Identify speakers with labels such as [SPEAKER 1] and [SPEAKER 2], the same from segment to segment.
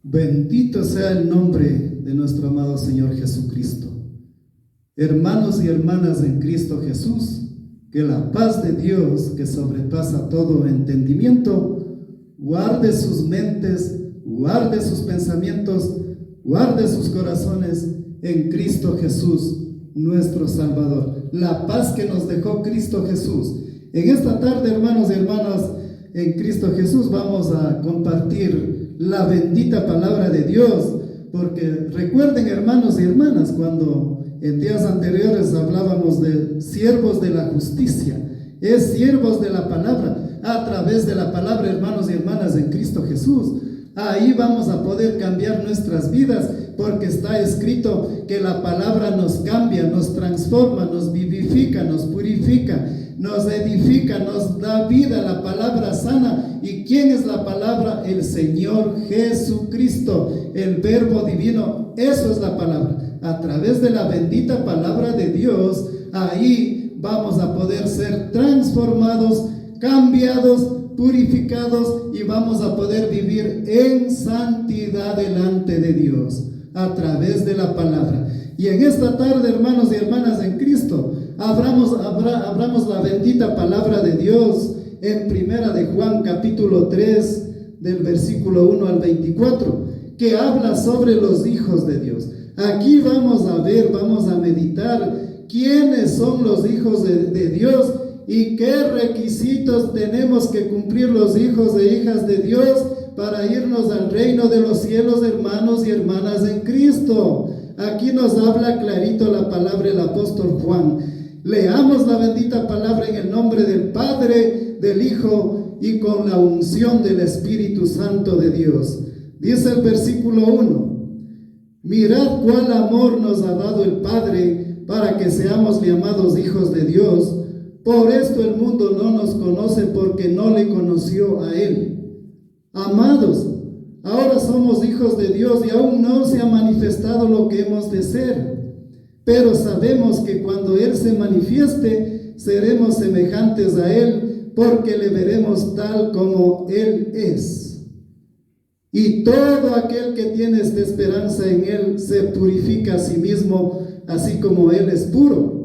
[SPEAKER 1] Bendito sea el nombre de nuestro amado Señor Jesucristo. Hermanos y hermanas en Cristo Jesús, que la paz de Dios, que sobrepasa todo entendimiento, guarde sus mentes, guarde sus pensamientos, guarde sus corazones en Cristo Jesús, nuestro Salvador. La paz que nos dejó Cristo Jesús. En esta tarde, hermanos y hermanas, en Cristo Jesús vamos a compartir la bendita palabra de Dios, porque recuerden, hermanos y hermanas, cuando en días anteriores hablábamos de siervos de la justicia, es siervos de la palabra, a través de la palabra, hermanos y hermanas, en Cristo Jesús. Ahí vamos a poder cambiar nuestras vidas, porque está escrito que la palabra nos cambia, nos transforma, nos vivifica, nos purifica, nos edifica, nos da vida. La palabra sana. ¿Y quién es la palabra? El Señor Jesucristo, el Verbo divino. Eso es la palabra. A través de la bendita palabra de Dios, ahí vamos a poder ser transformados, cambiados, purificados, y vamos a poder vivir en santidad delante de Dios a través de la palabra. Y en esta tarde, hermanos y hermanas en Cristo, abramos la bendita palabra de Dios en Primera de Juan capítulo 3 del versículo 1 al 24, que habla sobre los hijos de Dios. Aquí vamos a ver, vamos a meditar quiénes son los hijos de Dios y qué requisitos tenemos que cumplir los hijos e hijas de Dios para irnos al reino de los cielos, hermanos y hermanas en Cristo. Aquí nos habla clarito la palabra del apóstol Juan. Leamos la bendita palabra en el nombre del Padre, del Hijo y con la unción del Espíritu Santo de Dios. Dice el versículo 1: mirad cuál amor nos ha dado el Padre para que seamos llamados hijos de Dios. Por esto el mundo no nos conoce, porque no le conoció a Él. Amados, ahora somos hijos de Dios y aún no se ha manifestado lo que hemos de ser. Pero sabemos que cuando Él se manifieste, seremos semejantes a Él, porque le veremos tal como Él es. Y todo aquel que tiene esta esperanza en Él se purifica a sí mismo, así como Él es puro.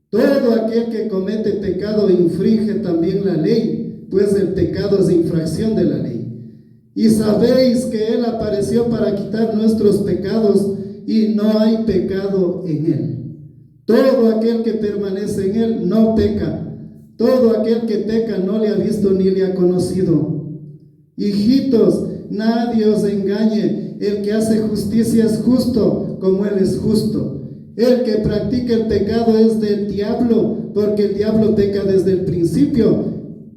[SPEAKER 1] Todo aquel que comete pecado infringe también la ley, pues el pecado es infracción de la ley. Y sabéis que Él apareció para quitar nuestros pecados, y no hay pecado en Él. Todo aquel que permanece en Él no peca. Todo aquel que peca no le ha visto ni le ha conocido. Hijitos, nadie os engañe. El que hace justicia es justo, como Él es justo. El que practica el pecado es del diablo, porque el diablo peca desde el principio.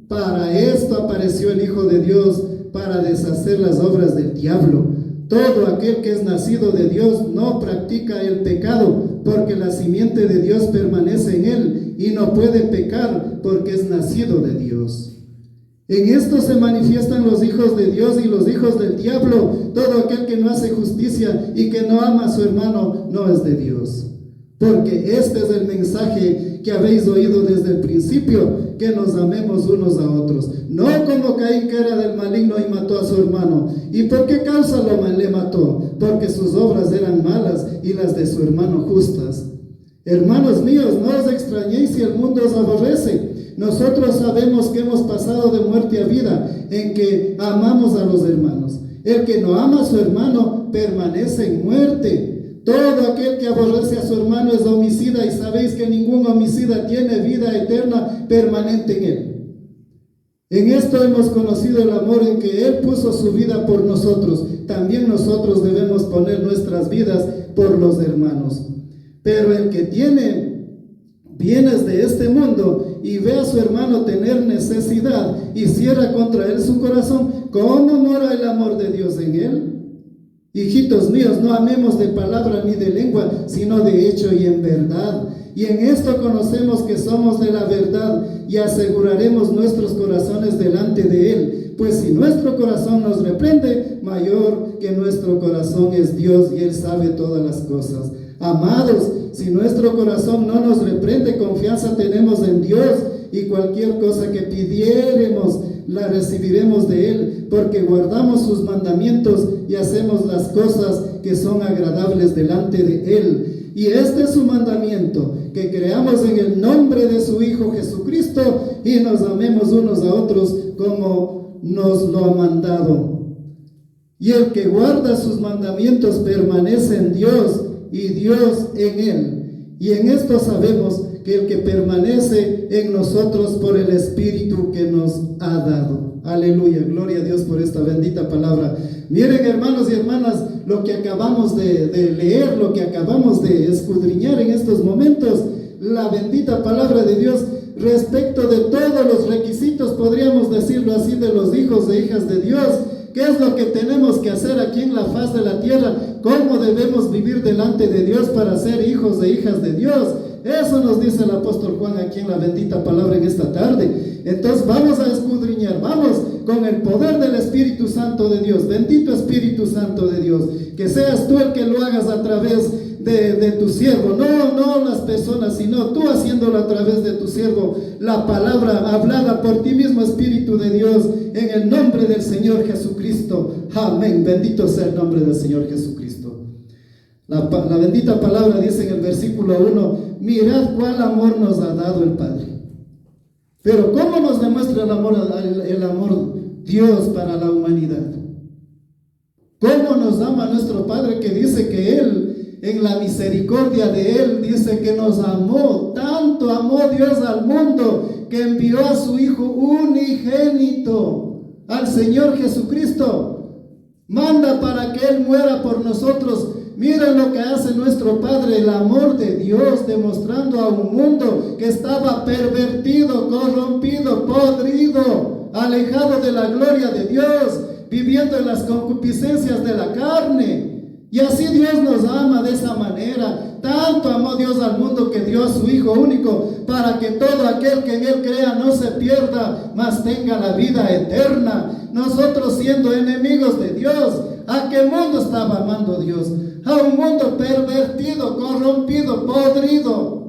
[SPEAKER 1] Para esto apareció el Hijo de Dios, para deshacer las obras del diablo. Todo aquel que es nacido de Dios no practica el pecado, porque la simiente de Dios permanece en él y no puede pecar, porque es nacido de Dios. En esto se manifiestan los hijos de Dios y los hijos del diablo. Todo aquel que no hace justicia y que no ama a su hermano no es de Dios. Porque este es el mensaje que habéis oído desde el principio, que nos amemos unos a otros. No como Caín, que era del maligno y mató a su hermano. ¿Y por qué causa le mató? Porque sus obras eran malas y las de su hermano justas. Hermanos míos, no os extrañéis si el mundo os aborrece. Nosotros sabemos que hemos pasado de muerte a vida, en que amamos a los hermanos. El que no ama a su hermano permanece en muerte. Todo aquel que aborrece a su hermano es homicida, y sabéis que ningún homicida tiene vida eterna permanente en él. En esto hemos conocido el amor, en que Él puso su vida por nosotros. También nosotros debemos poner nuestras vidas por los hermanos. Pero el que tiene bienes de este mundo y ve a su hermano tener necesidad y cierra contra él su corazón, ¿cómo mora el amor de Dios en él? Hijitos míos, no amemos de palabra ni de lengua, sino de hecho y en verdad. Y en esto conocemos que somos de la verdad, y aseguraremos nuestros corazones delante de Él. Pues si nuestro corazón nos reprende, mayor que nuestro corazón es Dios, y Él sabe todas las cosas. Amados, si nuestro corazón no nos reprende, confianza tenemos en Dios, y cualquier cosa que pidiéremos la recibiremos de Él, porque guardamos sus mandamientos y hacemos las cosas que son agradables delante de Él. Y este es su mandamiento, que creamos en el nombre de su Hijo Jesucristo y nos amemos unos a otros como nos lo ha mandado. Y el que guarda sus mandamientos permanece en Dios y Dios en él. Y en esto sabemos que el que permanece en nosotros por el Espíritu que nos ha dado. Aleluya, gloria a Dios por esta bendita palabra. Miren, hermanos y hermanas, lo que acabamos de leer, lo que acabamos de escudriñar en estos momentos, la bendita palabra de Dios respecto de todos los requisitos, podríamos decirlo así, de los hijos e hijas de Dios. ¿Qué es lo que tenemos que hacer aquí en la faz de la tierra? ¿Cómo debemos vivir delante de Dios para ser hijos e hijas de Dios? Eso nos dice el apóstol Juan aquí en la bendita palabra en esta tarde. Entonces vamos a escudriñar, vamos con el poder del Espíritu Santo de Dios. Bendito Espíritu Santo de Dios, que seas tú el que lo hagas a través de tu siervo, no las personas, sino tú haciéndolo a través de tu siervo, la palabra hablada por ti mismo, Espíritu de Dios, en el nombre del Señor Jesucristo. Amén. Bendito sea el nombre del Señor Jesucristo. La bendita palabra dice en el versículo 1: mirad cuál amor nos ha dado el Padre. Pero ¿cómo nos demuestra el amor Dios para la humanidad? ¿Cómo nos ama nuestro Padre, que dice que Él, en la misericordia de Él, dice que nos amó? Tanto amó Dios al mundo que envió a su Hijo unigénito, al Señor Jesucristo. Manda para que Él muera por nosotros. Miren lo que hace nuestro Padre, el amor de Dios, demostrando a un mundo que estaba pervertido, corrompido, podrido, alejado de la gloria de Dios, viviendo en las concupiscencias de la carne. Y así Dios nos ama de esa manera. Tanto amó Dios al mundo que dio a su Hijo único, para que todo aquel que en Él crea no se pierda, mas tenga la vida eterna. Nosotros, siendo enemigos de Dios, ¿a qué mundo estaba amando Dios? A un mundo pervertido, corrompido, podrido.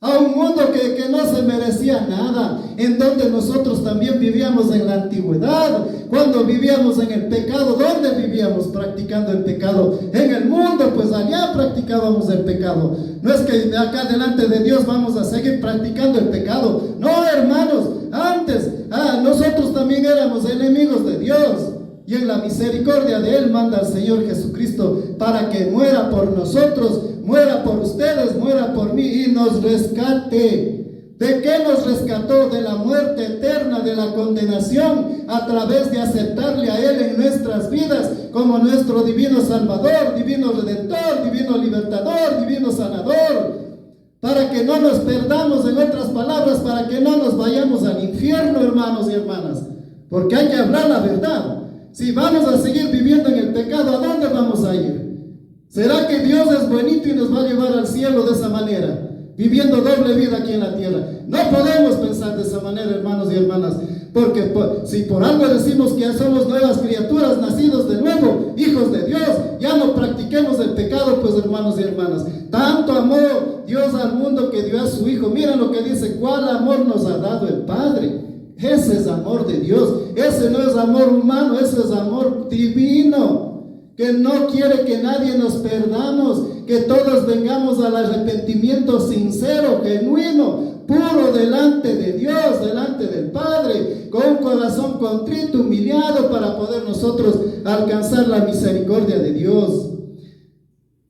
[SPEAKER 1] A un mundo que no se merecía nada, en donde nosotros también vivíamos en la antigüedad, cuando vivíamos en el pecado. ¿Dónde vivíamos practicando el pecado? En el mundo, pues allá practicábamos el pecado. No es que de acá delante de Dios vamos a seguir practicando el pecado. No, hermanos, antes nosotros también éramos enemigos de Dios. Y en la misericordia de Él manda al Señor Jesucristo para que muera por nosotros, muera por ustedes, muera por mí y nos rescate. ¿De qué nos rescató? De la muerte eterna, de la condenación, a través de aceptarle a Él en nuestras vidas como nuestro divino Salvador, divino Redentor, divino Libertador, divino Sanador. Para que no nos perdamos, en otras palabras, para que no nos vayamos al infierno, hermanos y hermanas. Porque hay que hablar la verdad. Si vamos a seguir viviendo en el pecado, ¿a dónde vamos a ir? ¿Será que Dios es bonito y nos va a llevar al cielo de esa manera? Viviendo doble vida aquí en la tierra. No podemos pensar de esa manera, hermanos y hermanas. Porque si por algo decimos que ya somos nuevas criaturas, nacidos de nuevo, hijos de Dios, ya no practiquemos el pecado, pues, hermanos y hermanas. Tanto amó Dios al mundo que dio a su Hijo. Miren lo que dice: ¿cuál amor nos ha dado el Padre? Ese es amor de Dios. Ese no es amor humano, ese es amor divino, que no quiere que nadie nos perdamos, que todos vengamos al arrepentimiento sincero, genuino, puro delante de Dios, delante del Padre, con un corazón contrito, humillado, para poder nosotros alcanzar la misericordia de Dios,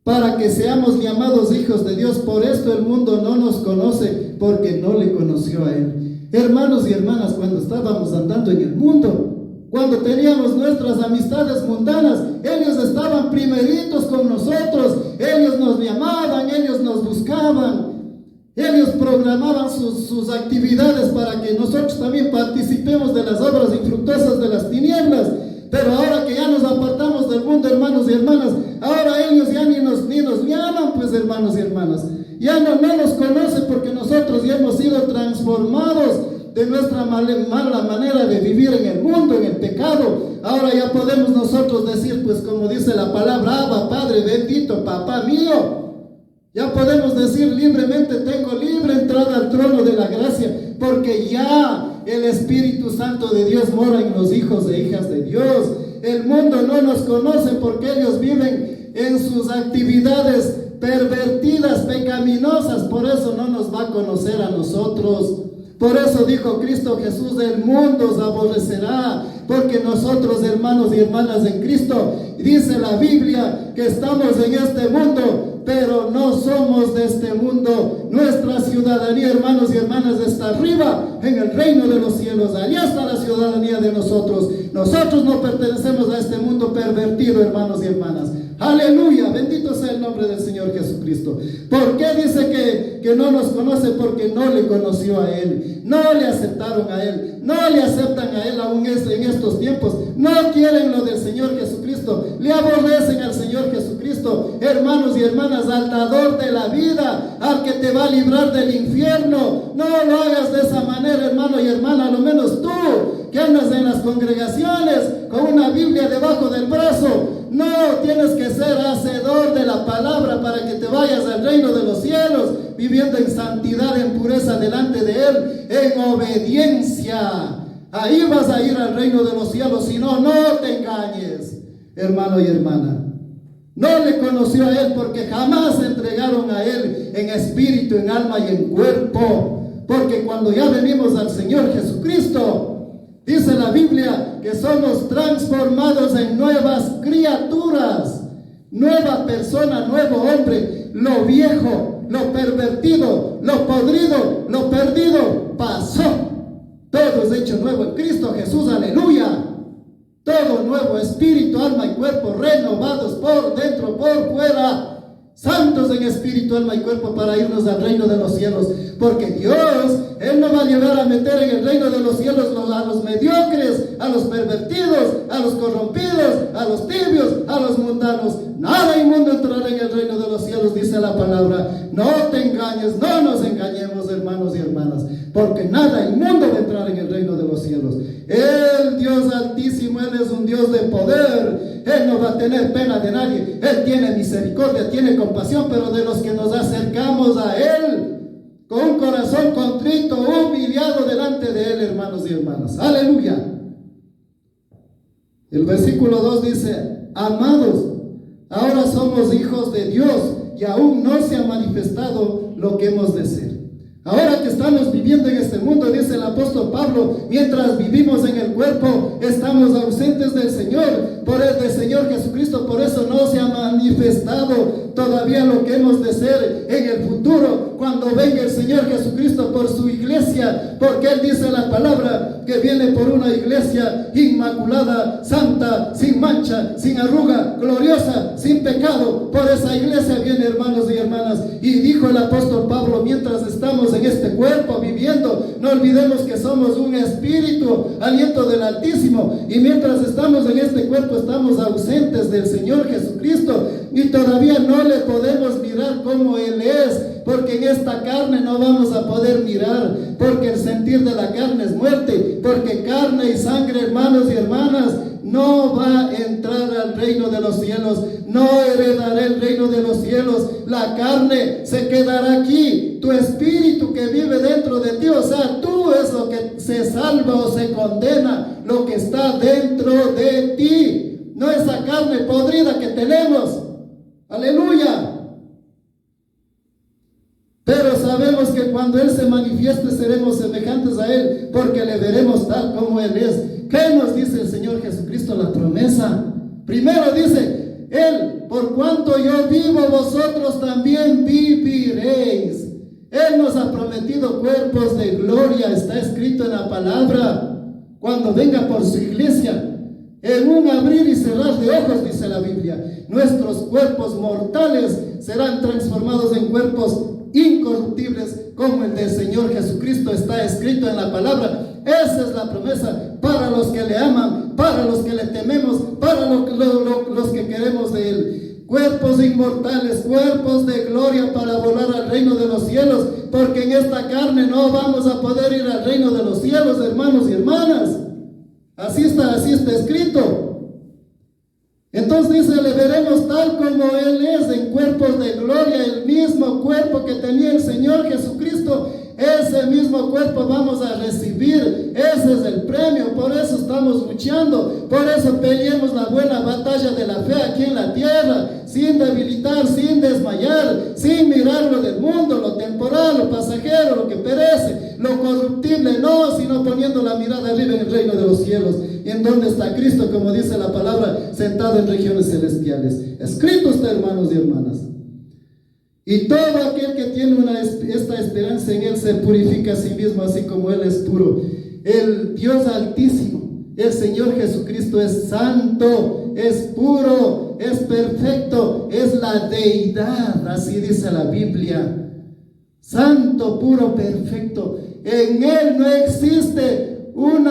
[SPEAKER 1] para que seamos llamados hijos de Dios. Por esto el mundo no nos conoce, porque no le conoció a Él. Hermanos y hermanas, cuando estábamos andando en el mundo, cuando teníamos nuestras amistades mundanas, ellos estaban primeritos con nosotros. Ellos nos llamaban, ellos nos buscaban, ellos programaban sus actividades para que nosotros también participemos de las obras infructuosas de las tinieblas. Pero ahora que ya nos apartamos del mundo, hermanos y hermanas, ahora ellos ya ni nos llaman, pues, hermanos y hermanas. Ya no nos conocen, porque nosotros ya hemos sido transformados de nuestra mala manera de vivir en el mundo, en el pecado. Ahora ya podemos nosotros decir, pues, como dice la palabra: Abba, Padre bendito, papá mío. Ya podemos decir libremente: tengo libre entrada al trono de la gracia, porque ya el Espíritu Santo de Dios mora en los hijos e hijas de Dios. El mundo no nos conoce porque ellos viven en sus actividades pervertidas, pecaminosas. Por eso no nos va a conocer a nosotros. Por eso dijo Cristo Jesús: el mundo os aborrecerá, porque nosotros, hermanos y hermanas en Cristo, dice la Biblia que estamos en este mundo, pero no somos de este mundo. Nuestra ciudadanía, hermanos y hermanas, está arriba, en el reino de los cielos. Allá está la ciudadanía de nosotros. Nosotros no pertenecemos a este mundo pervertido, hermanos y hermanas. Aleluya, bendito sea el nombre del Señor Jesucristo. ¿Por qué dice que no nos conoce? Porque no le conoció a Él, no le aceptaron a Él, no le aceptan a Él aún en estos tiempos. No quieren lo del Señor Jesucristo, le aborrecen al Señor Jesucristo. Hermanos y hermanas, al dador de la vida, al que te va a librar del infierno, no lo hagas de esa manera, hermano y hermana. A lo menos tú, que andas en las congregaciones con una Biblia debajo del brazo, no, tienes que ser hacedor de la palabra para que te vayas al reino de los cielos, viviendo en santidad, en pureza delante de Él, en obediencia. Ahí vas a ir al reino de los cielos. Si no, no te engañes, hermano y hermana. No le conoció a Él porque jamás se entregaron a Él en espíritu, en alma y en cuerpo. Porque cuando ya venimos al Señor Jesucristo, dice la Biblia que somos transformados en nuevas criaturas, nueva persona, nuevo hombre. Lo viejo, lo pervertido, lo podrido, lo perdido pasó. Todo es hecho nuevo en Cristo Jesús, aleluya. Todo nuevo, espíritu, alma y cuerpo, renovados por dentro, por fuera. Santos en espíritu, alma y cuerpo, para irnos al reino de los cielos. Porque Dios, Él no va a llegar a meter en el reino de los cielos a los mediocres, a los pervertidos, a los corrompidos, a los tibios, a los mundanos. Nada inmundo entrará en el reino de los cielos, dice la palabra. No te engañes, no nos engañemos, hermanos y hermanas, porque nada inmundo va a entrar en el reino de los cielos. El Dios altísimo, Él es un Dios de poder. Él no va a tener pena de nadie. Él tiene misericordia, tiene compasión, pero de los que nos acercamos a Él con un corazón contrito, humillado delante de Él, hermanos y hermanas. Aleluya. El versículo 2 dice: amados, ahora somos hijos de Dios y aún no se ha manifestado lo que hemos de ser. Ahora que estamos viviendo en este mundo, dice el apóstol Pablo, mientras vivimos en el cuerpo, estamos ausentes del Señor, del Señor Jesucristo. Por eso no se ha manifestado todavía lo que hemos de ser en el futuro, cuando venga el Señor Jesucristo por su iglesia. Porque Él dice la palabra que viene por una iglesia inmaculada, santa, sin mancha, sin arruga, gloriosa, sin pecado. Por esa iglesia viene, hermanos y hermanas. Y dijo el apóstol Pablo: mientras estamos en este cuerpo viviendo, no olvidemos que somos un espíritu, aliento del Altísimo. Y mientras estamos en este cuerpo, estamos ausentes del Señor Jesucristo. Y todavía no le podemos mirar como Él es, porque en esta carne no vamos a poder mirar, porque el sentir de la carne es muerte, porque carne y sangre, hermanos y hermanas, no va a entrar al reino de los cielos, no heredará el reino de los cielos. La carne se quedará aquí, tu espíritu que vive dentro de ti, o sea, tú es lo que se salva o se condena, lo que está dentro de ti, no esa carne podrida que tenemos. Aleluya. Pero sabemos que cuando Él se manifieste seremos semejantes a Él, porque le veremos tal como Él es. ¿Qué nos dice el Señor Jesucristo? La promesa. Primero dice Él: por cuanto yo vivo, vosotros también viviréis. Él nos ha prometido cuerpos de gloria. Está escrito en la palabra. Cuando venga por su iglesia, en un abrir y cerrar de ojos, dice la Biblia, nuestros cuerpos mortales serán transformados en cuerpos incorruptibles como el del Señor Jesucristo. Está escrito en la palabra. Esa es la promesa para los que le aman, para los que le tememos, para los que queremos de Él. Cuerpos inmortales, cuerpos de gloria para volar al reino de los cielos, porque en esta carne no vamos a poder ir al reino de los cielos, hermanos y hermanas. Así está escrito. Entonces dice: le veremos tal como Él es, en cuerpos de gloria, el mismo cuerpo que tenía el Señor Jesucristo. ese mismo cuerpo vamos a recibir. Ese es el premio, por eso estamos luchando, por eso peleemos la buena batalla de la fe aquí en la tierra, sin debilitar, sin desmayar, sin mirar lo del mundo, lo temporal, lo pasajero, lo que perece, lo corruptible, no, sino poniendo la mirada arriba en el reino de los cielos, en donde está Cristo, como dice la palabra, sentado en regiones celestiales. Escrito está, hermanos y hermanas. Y todo aquel que tiene esta esperanza en Él se purifica a sí mismo, así como Él es puro. El Dios Altísimo, el Señor Jesucristo, es santo, es puro, es perfecto, es la deidad, así dice la Biblia. Santo, puro, perfecto. En Él no existe un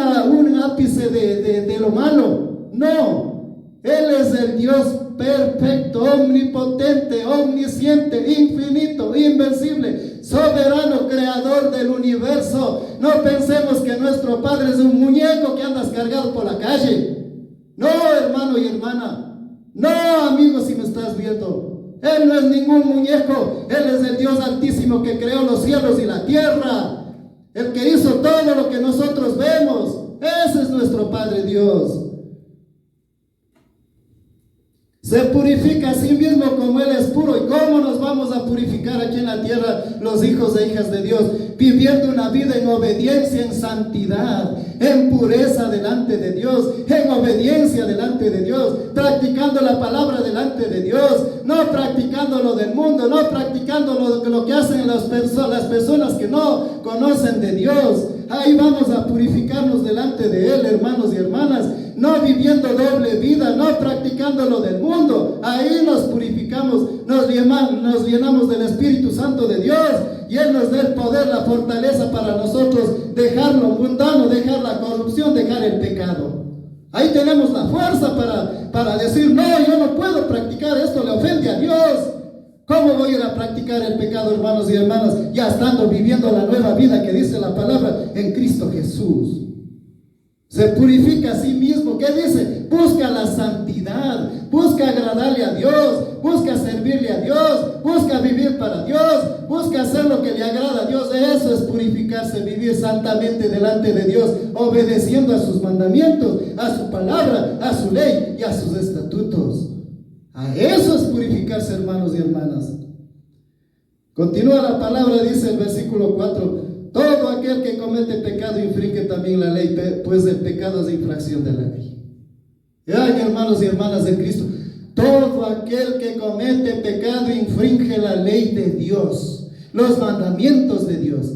[SPEAKER 1] ápice de lo malo. No, Él es el Dios perfecto, omnipotente, omnisciente, infinito, invencible, soberano, creador del universo. No pensemos que nuestro Padre es un muñeco que andas cargado por la calle. No, hermano y hermana. No, amigo, si me estás viendo. Él no es ningún muñeco. Él es el Dios Altísimo que creó los cielos y la tierra. El que hizo todo lo que nosotros vemos. Ese es nuestro Padre Dios. Se purifica a sí mismo como Él es puro. ¿Y cómo nos vamos a purificar aquí en la tierra los hijos e hijas de Dios? Viviendo una vida en obediencia, en santidad, en pureza delante de Dios, en obediencia delante de Dios, practicando la palabra delante de Dios, no practicando lo del mundo, no practicando lo que hacen las personas que no conocen de Dios. Ahí vamos a purificarnos delante de Él, hermanos y hermanas, no viviendo doble vida, no practicando lo del mundo. Ahí nos purificamos, nos llenamos del Espíritu Santo de Dios, y Él nos da el poder, la fortaleza para nosotros dejar lo mundano, dejar la corrupción, dejar el pecado. Ahí tenemos la fuerza para decir, no, yo no puedo practicar esto, le ofende a Dios. ¿Cómo voy a ir a practicar el pecado, hermanos y hermanas, ya estando viviendo la nueva vida que dice la palabra en Cristo Jesús? Se purifica a sí mismo. ¿Qué dice? Busca la santidad, busca agradarle a Dios, busca servirle a Dios, busca vivir para Dios, busca hacer lo que le agrada a Dios. Eso es purificarse, vivir santamente delante de Dios, obedeciendo a sus mandamientos, a su palabra, a su ley y a sus estatutos. A eso es purificarse, hermanos y hermanas. Continúa la palabra, dice el versículo 4. Todo aquel que comete pecado infringe también la ley, pues el pecado es infracción de la ley. Ay, hermanos y hermanas de Cristo, todo aquel que comete pecado infringe la ley de Dios, los mandamientos de Dios.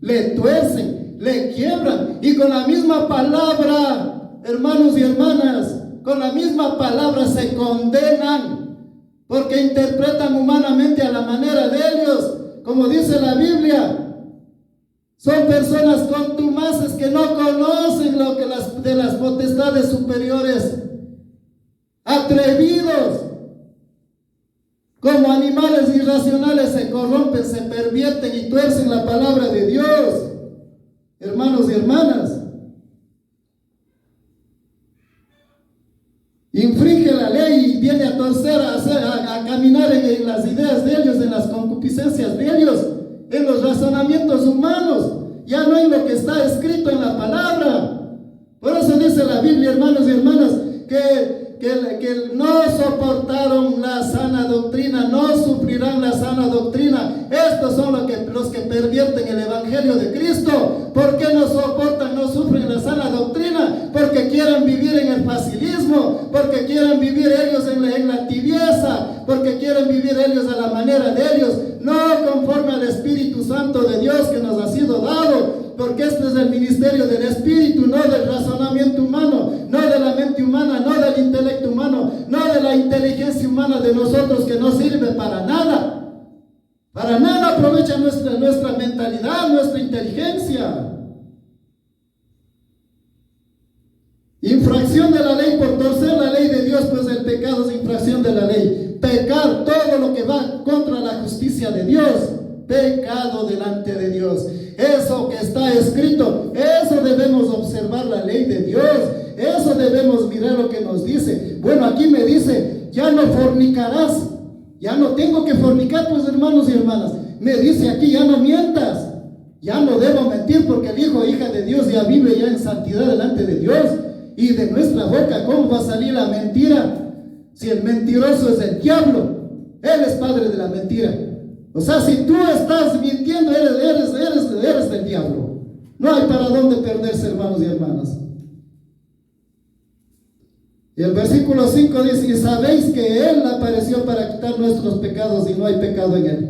[SPEAKER 1] Le tuercen, le quiebran, y con la misma palabra, hermanos y hermanas, con la misma palabra se condenan, porque interpretan humanamente a la manera de ellos. Como dice la Biblia, son personas contumaces que no conocen lo que de las potestades superiores, atrevidos, como animales irracionales, se corrompen, se pervierten y tuercen la palabra de Dios. Hermanos y hermanas, infringe la ley y viene a torcer, a caminar en las ideas de ellos, en las concupiscencias de ellos, en los razonamientos humanos, ya no en lo que está escrito en la palabra. Por eso dice la Biblia, hermanos y hermanas, que no soportaron la sana doctrina, no sufrirán la sana doctrina. Estos son los que pervierten el evangelio de Cristo. ¿Por qué no soportan, no sufren la sana doctrina? Porque quieren vivir en el facilismo, porque quieren vivir ellos en la tibieza, porque quieren vivir ellos a la manera de ellos, no conforme al Espíritu Santo de Dios que nos ha sido dado. Porque este es el ministerio del Espíritu, no del razonamiento humano, no de la mente humana, no del intelecto humano, no de la inteligencia humana de nosotros, que no sirve para nada. Para nada aprovecha nuestra mentalidad, nuestra inteligencia. Infracción de la ley por torcer la ley de Dios, pues el pecado es infracción de la ley. Pecar, todo lo que va contra la justicia de Dios, pecado delante de Dios. Eso que está escrito, eso debemos observar la ley de Dios, eso debemos mirar lo que nos dice. Bueno, aquí me dice, ya no fornicarás, ya no tengo que fornicar, pues hermanos y hermanas. Me dice aquí, ya no mientas, Ya no debo mentir porque el hijo o hija de Dios ya vive ya en santidad delante de Dios. Y de nuestra boca, ¿cómo va a salir la mentira? Si el mentiroso es el diablo, él es padre de la mentira. O sea, si tú estás mintiendo, eres del diablo. No hay para dónde perderse, hermanos y hermanas. Y el versículo 5 dice: y sabéis que Él apareció para quitar nuestros pecados y no hay pecado en Él.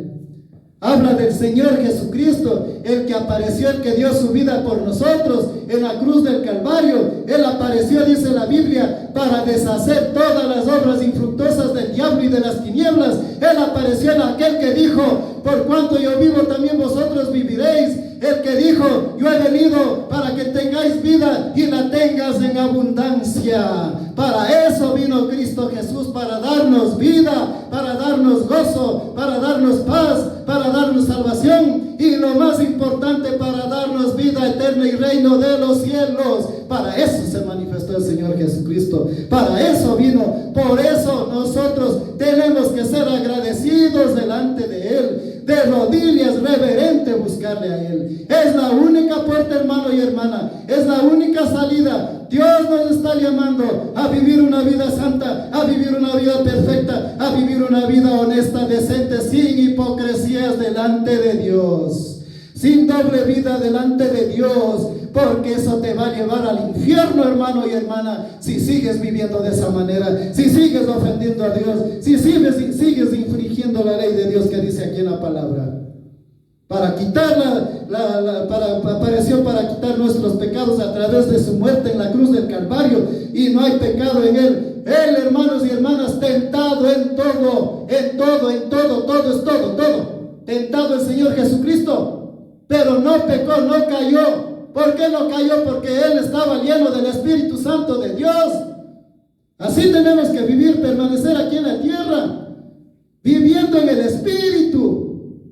[SPEAKER 1] Habla del Señor Jesucristo, el que apareció, el que dio su vida por nosotros en la cruz del Calvario. Él apareció, dice la Biblia, para deshacer todas las obras infructuosas del diablo y de las tinieblas. Él apareció en aquel que dijo: por cuanto yo vivo, también vosotros viviréis. El que dijo: yo he venido para que tengáis vida y la tengas en abundancia. Para eso vino Cristo Jesús, para darnos vida, para darnos gozo, para darnos paz, para darnos salvación y lo más importante, para darnos vida eterna y reino de los cielos. Para eso se manifestó el Señor Jesucristo, para eso vino. Por eso nosotros tenemos que ser agradecidos delante de Él, de rodillas, reverente, buscarle a Él. Es la única puerta, hermano y hermana, es la única salida. Dios nos está llamando a vivir una vida santa, a vivir una vida perfecta, a vivir una vida honesta, decente, sin hipocresías delante de Dios, sin doble vida delante de Dios, porque eso te va a llevar al infierno, hermano y hermana, si sigues viviendo de esa manera, si sigues ofendiendo a Dios, si sigues infringiendo la ley de Dios que dice aquí en la palabra. Para quitar apareció para quitar nuestros pecados a través de su muerte en la cruz del Calvario, y no hay pecado en Él. Él, hermanos y hermanas, tentado en todo, todo es todo. Tentado el Señor Jesucristo, pero no pecó, no cayó. ¿Por qué no cayó? Porque Él estaba lleno del Espíritu Santo de Dios. Así tenemos que vivir, permanecer aquí en la tierra, viviendo en el Espíritu.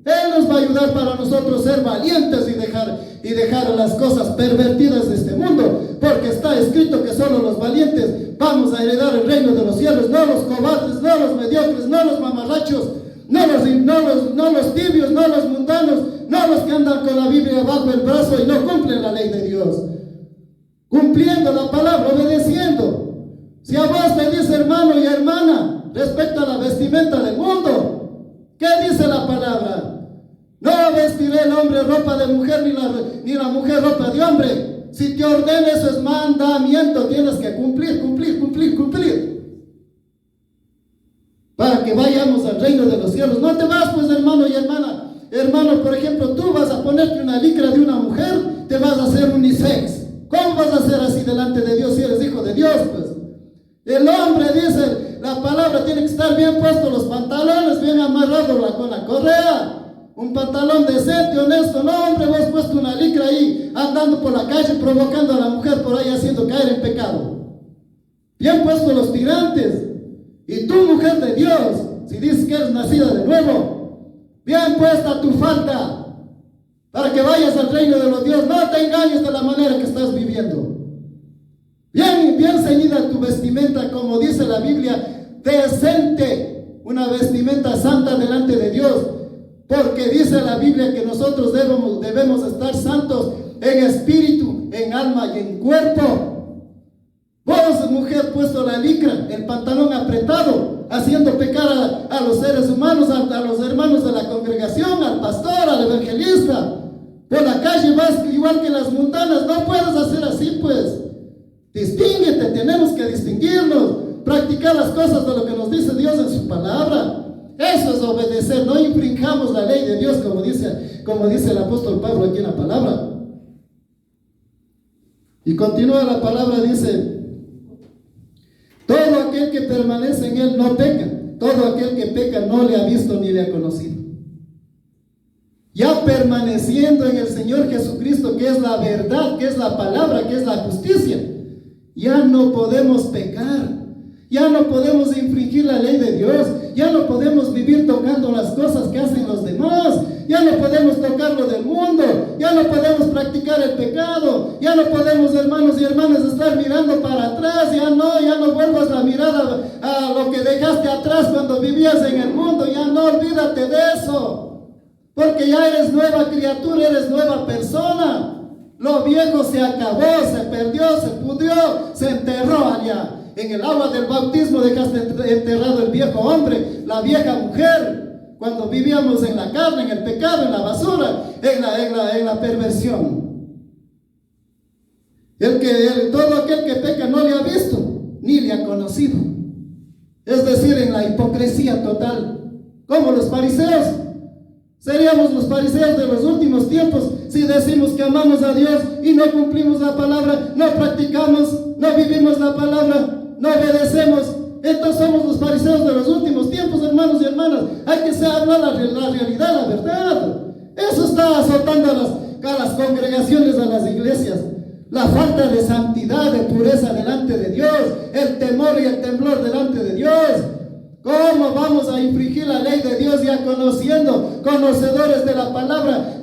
[SPEAKER 1] Él nos va a ayudar para nosotros ser valientes y dejar las cosas pervertidas de este mundo, porque está escrito que solo los valientes vamos a heredar el reino de los cielos, no los cobardes, no los mediocres, no los mamarrachos, no los tibios, no los mundanos, no los que andan con la Biblia bajo el brazo y no cumplen la ley de Dios, cumpliendo la palabra, obedeciendo. Si a vos te dice, hermano y hermana, respecto a la vestimenta del mundo, ¿qué dice la palabra? No vestiré el hombre ropa de mujer, ni la mujer ropa de hombre. Si te ordena, eso es mandamiento, tienes que cumplir. Para que vayamos al reino de los cielos. No te vas, pues, hermano y hermana. Hermano, por ejemplo, tú vas a ponerte una licra de una mujer, te vas a hacer unisex. ¿Cómo vas a hacer así delante de Dios si eres hijo de Dios, pues? El hombre, dice la palabra, tiene que estar bien puestos los pantalones, bien amarrados con la correa. Un pantalón decente, honesto. No, hombre, vos has puesto una licra ahí, andando por la calle, provocando a la mujer por ahí, haciendo caer en pecado. Bien puestos los tirantes. Y tú, mujer de Dios, si dices que eres nacida de nuevo, bien puesta tu falda, para que vayas al reino de los dioses. No te engañes de la manera que estás viviendo. Bien ceñida tu vestimenta, como dice la Biblia, decente, una vestimenta santa delante de Dios, porque dice la Biblia que nosotros debemos estar santos en espíritu, en alma y en cuerpo. Vos, mujer, puesto la licra, el pantalón apretado, haciendo pecar a los seres humanos, a los hermanos de la congregación, al pastor, al evangelista. Por la calle vas igual que las mundanas. No puedes hacer así, pues. Distínguete, tenemos que distinguirnos, practicar las cosas de lo que nos dice Dios en su palabra. Eso es obedecer, no infringamos la ley de Dios, como dice el apóstol Pablo aquí en la palabra. Y continúa la palabra, dice: todo aquel que permanece en Él no peca, todo aquel que peca no le ha visto ni le ha conocido. Ya permaneciendo en el Señor Jesucristo, que es la verdad, que es la palabra, que es la justicia, ya no podemos pecar, ya no podemos infringir la ley de Dios, ya no podemos vivir tocando las cosas que hacen los demás, ya no podemos tocar lo del mundo, ya no podemos practicar el pecado, ya no podemos, hermanos y hermanas, estar mirando para atrás. Ya no vuelvas la mirada a lo que dejaste atrás cuando vivías en el mundo, ya no, olvídate de eso. porque ya eres nueva criatura, eres nueva persona. Lo viejo se acabó, se perdió, se pudrió, se enterró allá. En el agua del bautismo dejaste enterrado el viejo hombre, la vieja mujer, cuando vivíamos en la carne, en el pecado, en la basura, en la perversión. Todo aquel que peca no le ha visto, ni le ha conocido. Es decir, en la hipocresía total, como los fariseos. Seríamos los fariseos de los últimos tiempos si decimos que amamos a Dios y no cumplimos la palabra, no practicamos, no vivimos la palabra, no obedecemos. Entonces somos los fariseos de los últimos tiempos, hermanos y hermanas. Hay que hablar la realidad, la verdad. Eso está azotando a las congregaciones, a las iglesias. La falta de santidad, de pureza delante de Dios, el temor y el temblor delante de Dios. ¿Cómo vamos a infringir la ley de Dios ya conocedores de la palabra?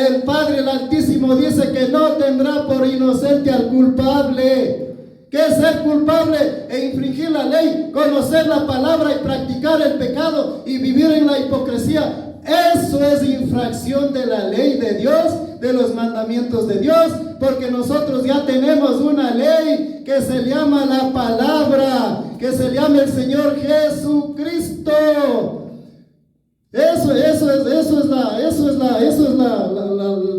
[SPEAKER 1] El Padre, el Altísimo, dice que no tendrá por inocente al culpable. ¿Qué es ser culpable e infringir la ley? Conocer la palabra y practicar el pecado y vivir en la hipocresía. Eso es infracción de la ley de Dios, de los mandamientos de Dios, porque nosotros ya tenemos una ley que se llama la palabra, que se llama el Señor Jesucristo. Eso es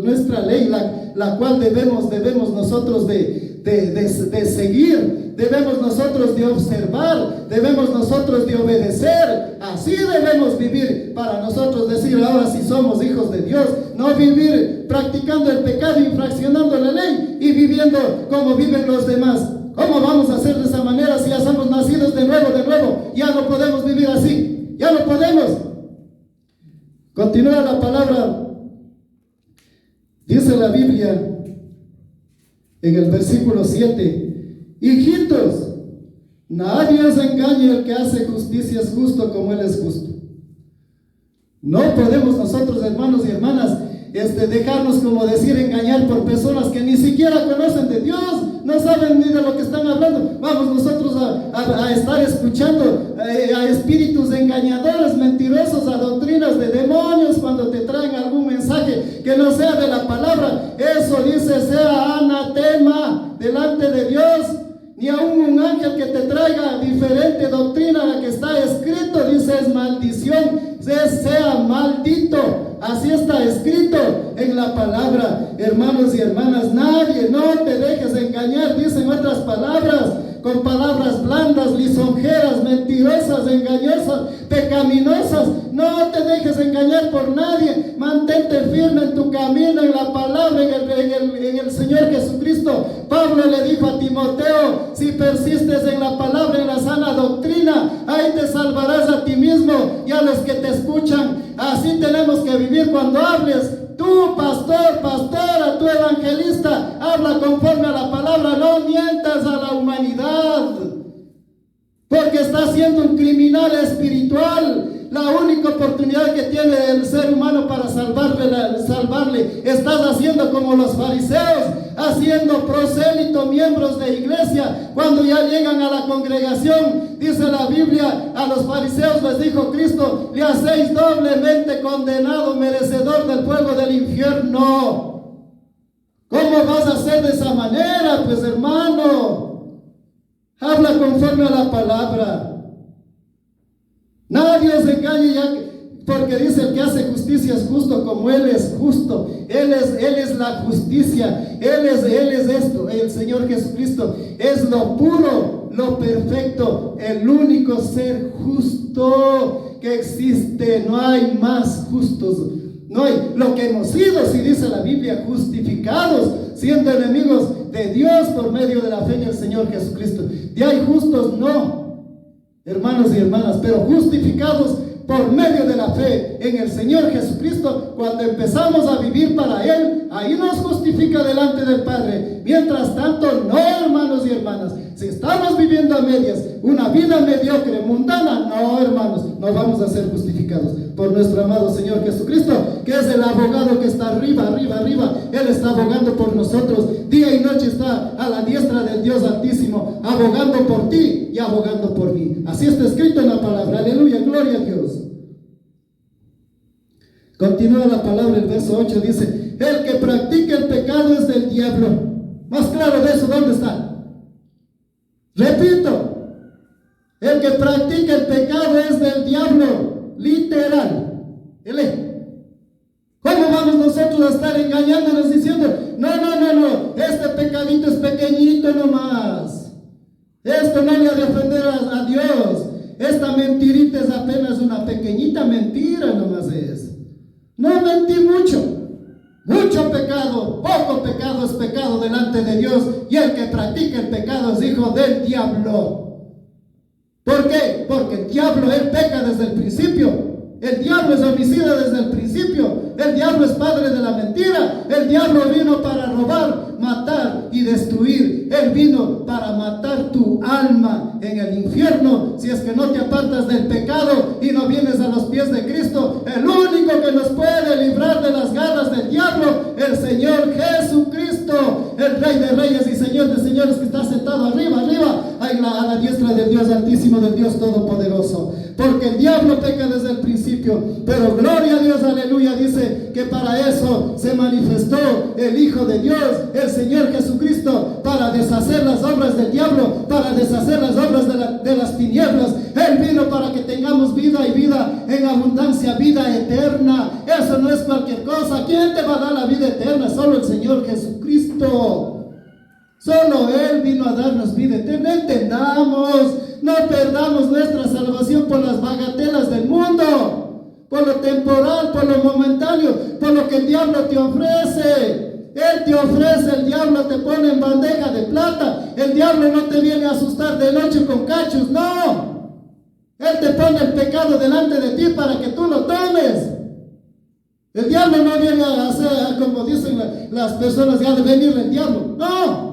[SPEAKER 1] nuestra ley, la cual debemos nosotros de seguir, debemos nosotros de observar, debemos nosotros de obedecer. Así debemos vivir para nosotros decir ahora sí somos hijos de Dios, no vivir practicando el pecado, infraccionando la ley y viviendo como viven los demás. ¿Cómo vamos a hacer de esa manera si ya somos nacidos de nuevo? Ya no podemos vivir así, ya no podemos. Continúa la palabra. Dice la Biblia en el versículo 7: hijitos, nadie os engañe, el que hace justicia es justo como Él es justo. No podemos nosotros, hermanos y hermanas, dejarnos, como decir, engañar por personas que ni siquiera conocen de Dios, no saben ni de lo que están hablando. Vamos nosotros a estar escuchando a espíritus engañadores, mentirosos, a doctrinas de demonios cuando te traen algún mensaje que no sea de la palabra. Eso dice sea anatema delante de Dios. Ni aún un ángel que te traiga diferente doctrina a la que está escrito, dice es maldición, sea maldito. Así está escrito en la palabra, hermanos y hermanas. Nadie, no te dejes engañar, dicen otras palabras, con palabras blandas, lisonjeras, mentirosas, engañosas, pecaminosas. No te dejes engañar por nadie. Mantente firme en tu camino, en la palabra, en el Señor Jesucristo. Pablo le dijo a Timoteo: si persistes en la palabra, en la sana doctrina, ahí te salvarás a ti mismo y a los que te escuchan. Así tenemos que vivir cuando hables. Tú, pastora, tú, evangelista, habla conforme a la palabra, no mientas a la humanidad, porque estás siendo un criminal espiritual. La única oportunidad que tiene el ser humano para salvarle, estás haciendo como los fariseos, haciendo prosélito miembros de iglesia. Cuando ya llegan a la congregación, dice la Biblia, a los fariseos les dijo Cristo: le hacéis doblemente condenado, merecedor del fuego del infierno. ¿Cómo vas a hacer de esa manera? Pues hermano, habla conforme a la palabra. Nadie os engañe, porque dice: el que hace justicia es justo como Él es justo. Él es la justicia. Él es esto. El Señor Jesucristo es lo puro, lo perfecto, el único ser justo que existe. No hay más justos. No hay lo que hemos sido, si dice la Biblia, justificados, siendo enemigos de Dios por medio de la fe en el Señor Jesucristo. De ahí justos no, hermanos y hermanas, pero justificados por medio de la fe en el Señor Jesucristo. Cuando empezamos a vivir para Él, ahí nos justifica delante del Padre. Mientras tanto, no, hermanos y hermanas. Si estamos viviendo a medias, una vida mediocre, mundana, no, hermanos, no vamos a ser justificados por nuestro amado Señor Jesucristo, que es el abogado que está arriba. Él está abogando por nosotros. Día y noche está a la diestra del Dios Altísimo, abogando por ti y abogando por mí. Así está escrito en la palabra. Aleluya, gloria a Dios. Continúa la palabra, el verso 8 dice, el que practica el pecado es del diablo. Más claro de eso, ¿dónde está? Repito, el que practica el pecado es del diablo, literal. ¿Cómo vamos nosotros a estar engañándonos diciendo, no, este pecadito es pequeñito nomás, esto no le ha de ofender a Dios, esta mentirita es apenas una pequeñita mentira nomás es? No mentí mucho pecado, poco pecado es pecado delante de Dios, y el que practica el pecado es hijo del diablo. ¿Por qué? Porque el diablo, él peca desde el principio. El diablo es homicida desde el principio. El diablo es padre de la mentira. El diablo vino para robar, matar y destruir. Él vino para matar tu alma en el infierno. Si es que no te apartas del pecado y no vienes a los pies de Cristo, el único que nos puede librar de las garras del diablo, el Señor Jesucristo, el Rey de Reyes y Señor de Señores, que está sentado arriba, a la diestra del Dios Altísimo, del Dios Todopoderoso. Porque el diablo peca desde el principio, pero gloria a Dios, aleluya, dice que para eso se manifestó el Hijo de Dios, el Señor Jesucristo, para deshacer las obras del diablo, para deshacer las obras de las tinieblas. Él vino para que tengamos vida y vida en abundancia, vida eterna. Eso no es cualquier cosa. ¿Quién te va a dar la vida eterna? Solo el Señor Jesucristo. Solo Él vino a darnos vida eterna. Entendamos, no perdamos nuestra salvación por las bagatelas del mundo, por lo temporal, por lo momentáneo, por lo que el diablo te ofrece. Él te ofrece, el diablo te pone en bandeja de plata. El diablo no te viene a asustar de noche con cachos, no. Él te pone el pecado delante de ti para que tú lo tomes. El diablo no viene a hacer, como dicen las personas, ya de venir el diablo, no.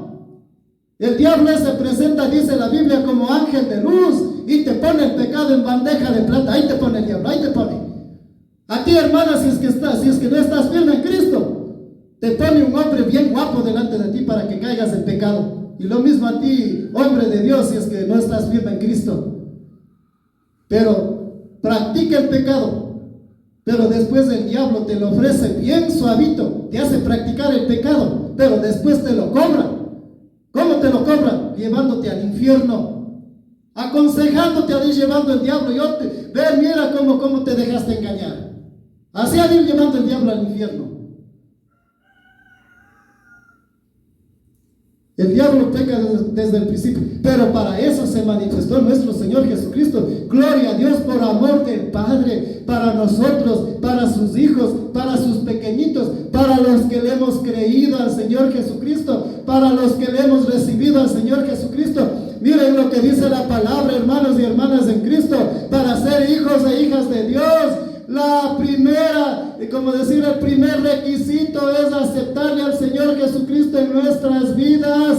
[SPEAKER 1] El diablo se presenta, dice la Biblia, como ángel de luz y te pone el pecado en bandeja de plata. Ahí te pone el diablo, ahí te pone. A ti, hermana, si es que no estás firme en Cristo, te pone un hombre bien guapo delante de ti para que caigas en pecado. Y lo mismo a ti, hombre de Dios, si es que no estás firme en Cristo. Pero practica el pecado, pero después el diablo te lo ofrece bien suavito, te hace practicar el pecado, pero después te lo cobra. ¿Cómo te lo cobra? Llevándote al infierno, aconsejándote a ir llevando el diablo. Mira cómo te dejaste engañar. Así a ir llevando el diablo al infierno. El diablo peca desde el principio, pero para eso se manifestó nuestro Señor Jesucristo. Gloria a Dios por amor del Padre, para nosotros, para sus hijos, para sus pequeñitos, para los que le hemos creído al Señor Jesucristo, para los que le hemos recibido al Señor Jesucristo. Miren lo que dice la palabra, hermanos y hermanas en Cristo, para ser hijos e hijas de Dios. La primera, el primer requisito es aceptarle al Señor Jesucristo en nuestras vidas.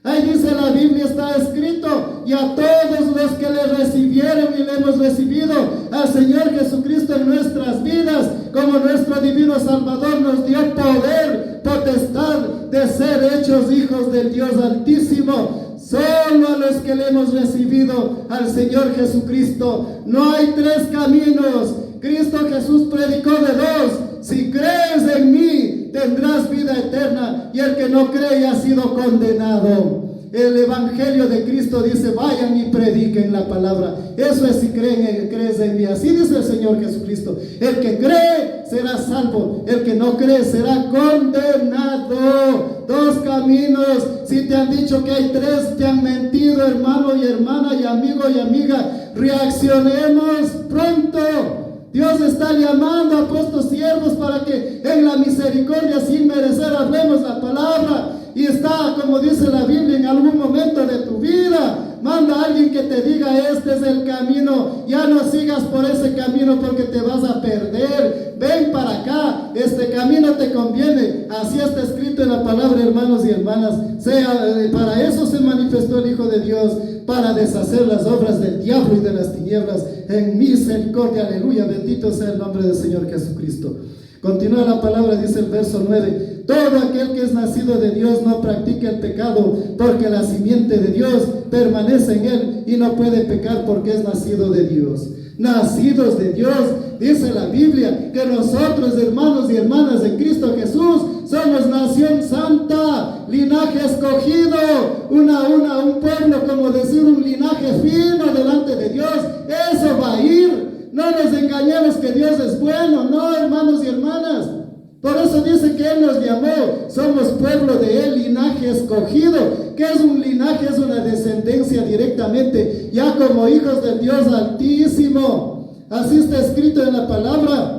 [SPEAKER 1] Ahí dice la Biblia, está escrito, y a todos los que le recibieron y le hemos recibido al Señor Jesucristo en nuestras vidas, como nuestro divino Salvador, nos dio poder, potestad de ser hechos hijos del Dios Altísimo. Solo a los que le hemos recibido al Señor Jesucristo. No hay tres caminos. Cristo Jesús predicó de dos. Si crees en mí, tendrás vida eterna, y el que no cree ha sido condenado. El Evangelio de Cristo dice, vayan y prediquen la palabra. Eso es si crees en mí. Así dice el Señor Jesucristo. El que cree será salvo, el que no cree será condenado. Dos caminos. Si te han dicho que hay tres, te han mentido, hermano y hermana, y amigo y amiga. Reaccionemos pronto. Dios está llamando a puestos siervos para que en la misericordia, sin merecer, hablemos la palabra. Y está, como dice la Biblia, en algún momento de tu vida, manda a alguien que te diga, este es el camino. Ya no sigas por ese camino porque te vas a perder. Ven para acá, este camino te conviene. Así está escrito en la palabra, hermanos y hermanas. Para eso se manifestó el Hijo de Dios, para deshacer las obras del diablo y de las tinieblas en misericordia. Aleluya, bendito sea el nombre del Señor Jesucristo. Continúa la palabra, dice el verso 9. Todo aquel que es nacido de Dios no practica el pecado, porque la simiente de Dios permanece en él y no puede pecar porque es nacido de Dios. nacidos de Dios. Dice la Biblia que nosotros, hermanos y hermanas en Cristo Jesús, somos nación santa, linaje escogido, un pueblo, como decir, un linaje fino delante de Dios. Eso va a ir. No nos engañemos que Dios es bueno, no, hermanos y hermanas. Por eso dice que Él nos llamó, somos pueblo de Él, linaje escogido. ¿Qué es un linaje? Es una descendencia directamente, ya como hijos del Dios Altísimo. Así está escrito en la palabra.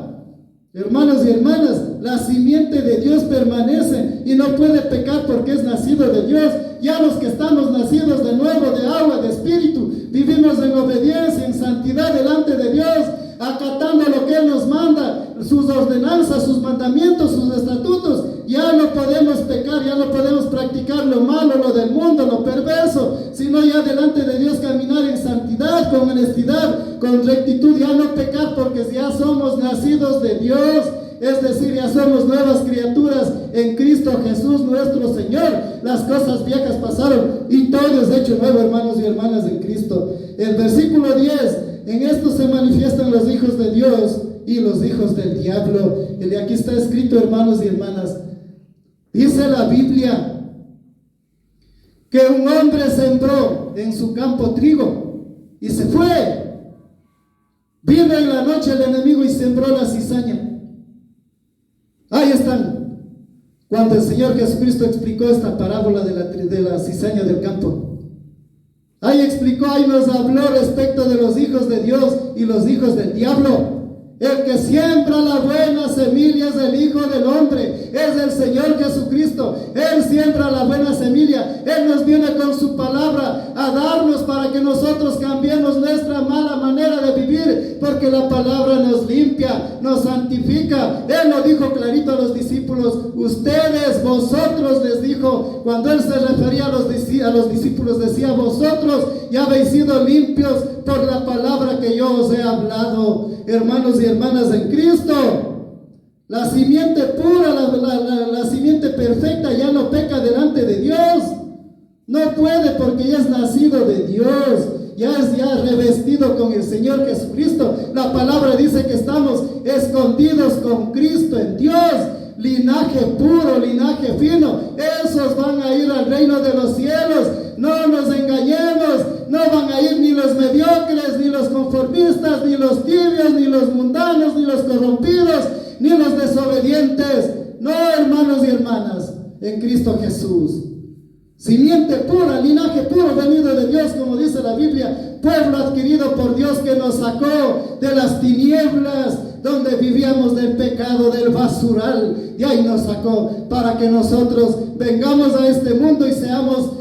[SPEAKER 1] Hermanos y hermanas, la simiente de Dios permanece y no puede pecar porque es nacido de Dios. Ya los que estamos nacidos de nuevo, de agua, de espíritu, vivimos en obediencia, en santidad delante de Dios, acatando lo que Él nos manda, sus ordenanzas, sus mandamientos, sus estatutos. Ya no podemos pecar, ya no podemos practicar lo malo, lo del mundo, lo perverso, sino ya delante de Dios caminar en santidad, con honestidad, con rectitud, ya no pecar porque ya somos nacidos de Dios. Es decir, ya somos nuevas criaturas en Cristo Jesús nuestro Señor. Las cosas viejas pasaron y todo es hecho nuevo, hermanos y hermanas en Cristo. El versículo 10, en esto se manifiestan los hijos de Dios y los hijos del diablo. Y aquí está escrito, hermanos y hermanas, dice la Biblia que un hombre sembró en su campo trigo y se fue. Vino en la noche el enemigo y sembró la cizaña. Ahí están. Cuando el Señor Jesucristo explicó esta parábola de la cizaña del campo, ahí explicó, ahí nos habló respecto de los hijos de Dios y los hijos del diablo. El que siembra la buena semilla es el Hijo del Hombre, es el Señor Jesucristo. Él siembra la buena semilla. Él nos viene con su palabra a darnos para que nosotros cambiemos nuestra mala manera de vivir, porque la palabra nos limpia, nos santifica. Él lo dijo clarito a los discípulos. Ustedes, vosotros, les dijo, cuando Él se refería a los discípulos, decía, vosotros ya habéis sido limpios por la palabra que yo os he hablado. Hermanos y hermanas en Cristo, la simiente pura, la simiente perfecta ya no peca delante de Dios. No puede porque ya es nacido de Dios, ya revestido con el Señor Jesucristo. La palabra dice que estamos escondidos con Cristo en Dios. Linaje puro, linaje fino, esos van a ir al reino de los cielos. No nos engañemos, no van a ir ni los mediocres, ni los conformistas, ni los tibios, ni los mundanos, ni los corrompidos, ni los desobedientes. No, hermanos y hermanas, en Cristo Jesús. Simiente pura, linaje puro, venido de Dios, como dice la Biblia, pueblo adquirido por Dios que nos sacó de las tinieblas, donde vivíamos del pecado, del basural, y ahí nos sacó para que nosotros vengamos a este mundo y seamos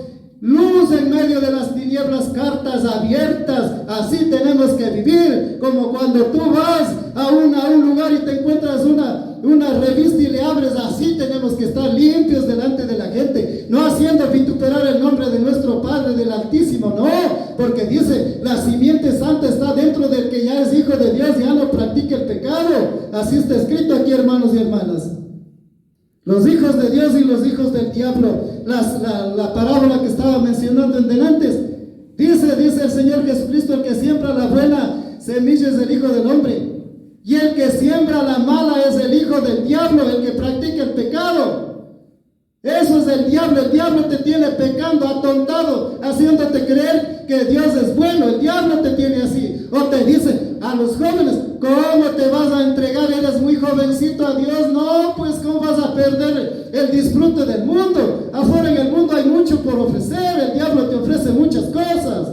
[SPEAKER 1] luz en medio de las tinieblas, cartas abiertas. Así tenemos que vivir, como cuando tú vas a un lugar y te encuentras una revista y le abres. Así tenemos que estar limpios delante de la gente, no haciendo vituperar el nombre de nuestro Padre del Altísimo, no, porque dice, la simiente santa está dentro del que ya es hijo de Dios, ya no practica el pecado. Así está escrito aquí, hermanos y hermanas. Los hijos de Dios y los hijos del diablo. La parábola que estaba mencionando en antes. Dice el Señor Jesucristo, el que siembra la buena semilla es el Hijo del Hombre. Y el que siembra la mala es el hijo del diablo, el que practica el pecado. Eso es el diablo. El diablo te tiene pecando, atontado, haciéndote creer que Dios es bueno. El diablo te tiene así. O te dice a los jóvenes, ¿cómo te vas a entregar? Eres muy jovencito a Dios. No, pues ¿cómo vas a perder el disfrute del mundo? Afuera en el mundo hay mucho por ofrecer. El diablo te ofrece muchas cosas.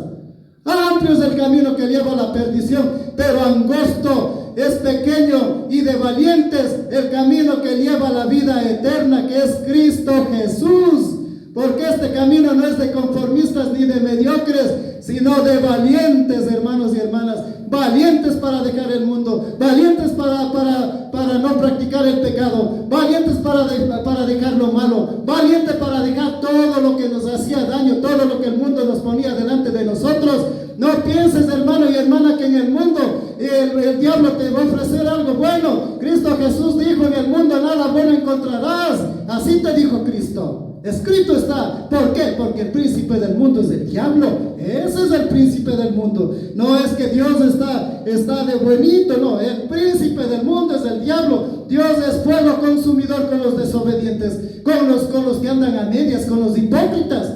[SPEAKER 1] Amplio es el camino que lleva a la perdición, pero angosto, es pequeño y de valientes el camino que lleva a la vida eterna, que es Cristo Jesús. Porque este camino no es de conformistas ni de mediocres, sino de valientes, hermanos y hermanas. Valientes para dejar el mundo, valientes para no practicar el pecado, valientes para dejar lo malo, valientes para dejar todo lo que nos hacía daño, todo lo que el mundo nos ponía delante de nosotros. No pienses, hermano y hermana, que en el mundo el diablo te va a ofrecer algo bueno. Cristo Jesús dijo, en el mundo nada bueno encontrarás. Así te dijo Cristo. Escrito está. ¿Por qué? Porque el príncipe del mundo es el diablo. Ese es el príncipe del mundo. No es que Dios está de buenito, no. El príncipe del mundo es el diablo. Dios es fuego consumidor con los desobedientes, con los que andan a medias, con los hipócritas.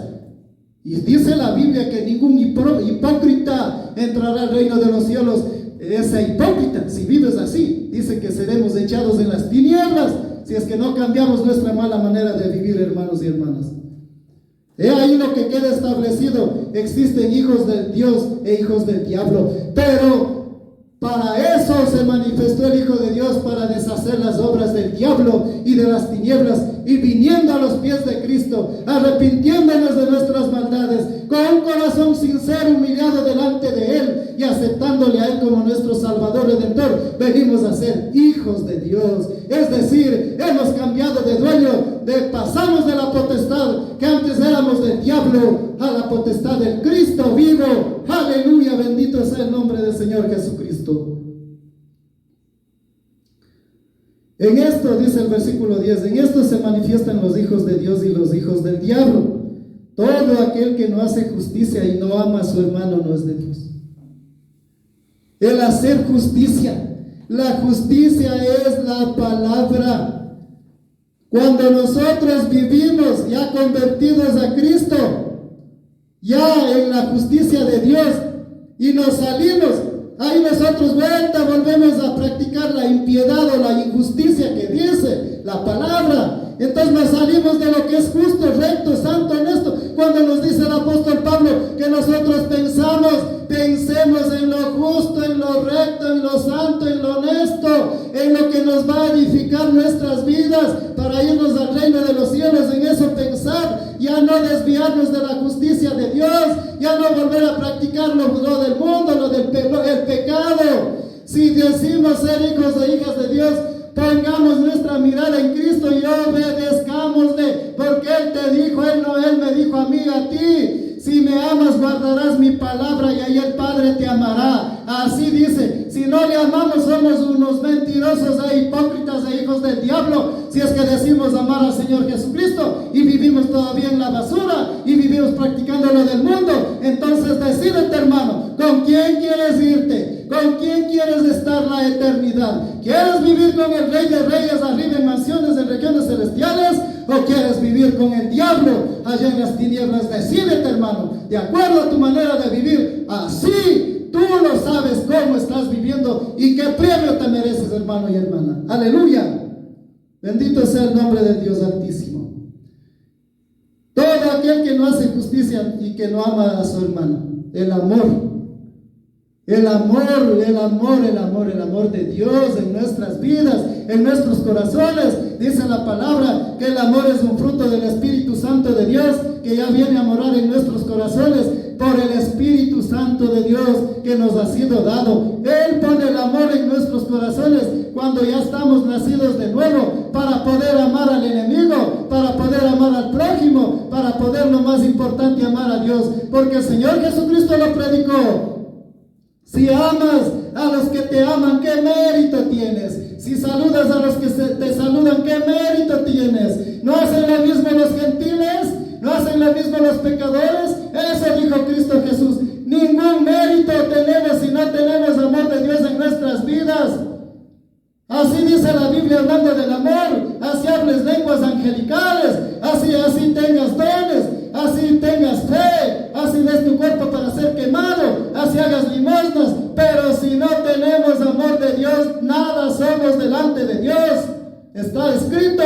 [SPEAKER 1] Y dice la Biblia que ningún hipócrita entrará al reino de los cielos. Ese hipócrita, si vives así, dice que seremos echados en las tinieblas, si es que no cambiamos nuestra mala manera de vivir, hermanos y hermanas. He ahí lo que queda establecido: existen hijos del Dios e hijos del diablo. Pero para eso se manifestó el Hijo de Dios, para deshacer las obras del diablo y de las tinieblas, y viniendo a los pies de Cristo, arrepintiéndonos de nuestras maldades, con un corazón sincero, humillado delante de Él, y aceptándole a Él como nuestro Salvador Redentor, venimos a ser hijos de Dios. Es decir, hemos cambiado de dueño, pasamos de la potestad que antes éramos del diablo a la potestad del Cristo vivo. Aleluya, bendito sea el nombre del Señor Jesucristo. En esto, dice el versículo 10, en esto se manifiestan los hijos de Dios y los hijos del diablo. Todo aquel que no hace justicia y no ama a su hermano no es de Dios. El hacer justicia, la justicia es la palabra. Cuando nosotros vivimos ya convertidos a Cristo, ya en la justicia de Dios, y nos salimos, ahí nosotros volvemos a practicar la impiedad o la injusticia que dice la palabra. Entonces nos salimos de lo que es justo, recto, santo, honesto. Cuando nos dice el apóstol Pablo que nosotros pensemos en lo justo, en lo recto, en lo santo, en lo honesto, en lo que nos va a edificar nuestras vidas para irnos al reino de los cielos. En eso pensar, ya no desviarnos de la justicia de Dios, ya no volver a practicar lo del mundo, el pecado. Si decimos ser hijos e hijas de Dios, pongamos nuestra mirada en Cristo y obedezcámosle, porque Él te dijo, Él me dijo a mí, a ti: si me amas, guardarás mi palabra, y ahí el Padre te amará. Así dice. Si no le amamos, somos unos mentirosos e hipócritas e hijos del diablo. Si es que decimos amar al Señor Jesucristo y vivimos todavía en la basura y vivimos practicando lo del mundo, entonces decídete, hermano, ¿con quién quieres irte? ¿Con quién quieres estar la eternidad? ¿Quieres vivir con el Rey de Reyes arriba en mansiones en regiones celestiales? ¿O quieres vivir con el diablo allá en las tinieblas? Decídete, hermano, de acuerdo a tu manera de vivir. Así tú lo sabes cómo estás viviendo y qué premio te mereces, hermano y hermana. Aleluya. Bendito sea el nombre del Dios Altísimo. Todo aquel que no hace justicia y que no ama a su hermano. El amor de Dios en nuestras vidas, en nuestros corazones. Dice la palabra que el amor es un fruto del Espíritu Santo de Dios, que ya viene a morar en nuestros corazones por el Espíritu Santo de Dios que nos ha sido dado. Él pone el amor en nuestros corazones cuando ya estamos nacidos de nuevo, para poder amar al enemigo, para poder amar al prójimo, para poder, lo más importante, amar a Dios, porque el Señor Jesucristo lo predicó. Si amas a los que te aman, ¿qué mérito tienes? Si saludas a los que te saludan, ¿qué mérito tienes? ¿No hacen lo mismo los gentiles? ¿No hacen lo mismo los pecadores? Eso dijo Cristo Jesús. Ningún mérito tenemos si no tenemos amor de Dios en nuestras vidas. Así dice la Biblia, hablando del amor. Así hables lenguas angelicales, así tengas dones, así tengas fe, así des tu cuerpo para ser quemado, así hagas limosnas. Pero si no tenemos amor de Dios, nada somos delante de Dios. Está escrito.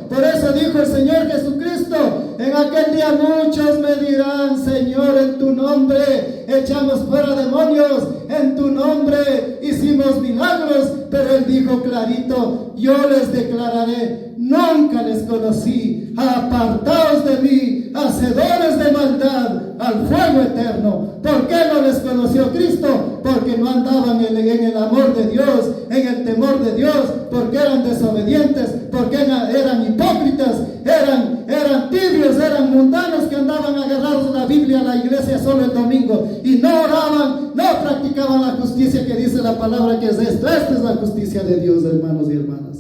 [SPEAKER 1] Por eso dijo el Señor Jesucristo: en aquel día muchos me dirán, Señor, en tu nombre echamos fuera demonios, en tu nombre hicimos milagros. Pero Él dijo clarito: yo les declararé, nunca les conocí, apartaos de mí, hacedores de maldad, al fuego eterno. ¿Por qué no les conoció Cristo? Porque no andaban en el amor de Dios, en el temor de Dios, porque eran desobedientes, porque eran hipócritas, eran tibios, eran mundanos, que andaban agarrados a la Biblia, a la iglesia solo el domingo, y no oraban, no practicaban la justicia que dice la palabra que es esto. Esta es la justicia de Dios, hermanos y hermanas.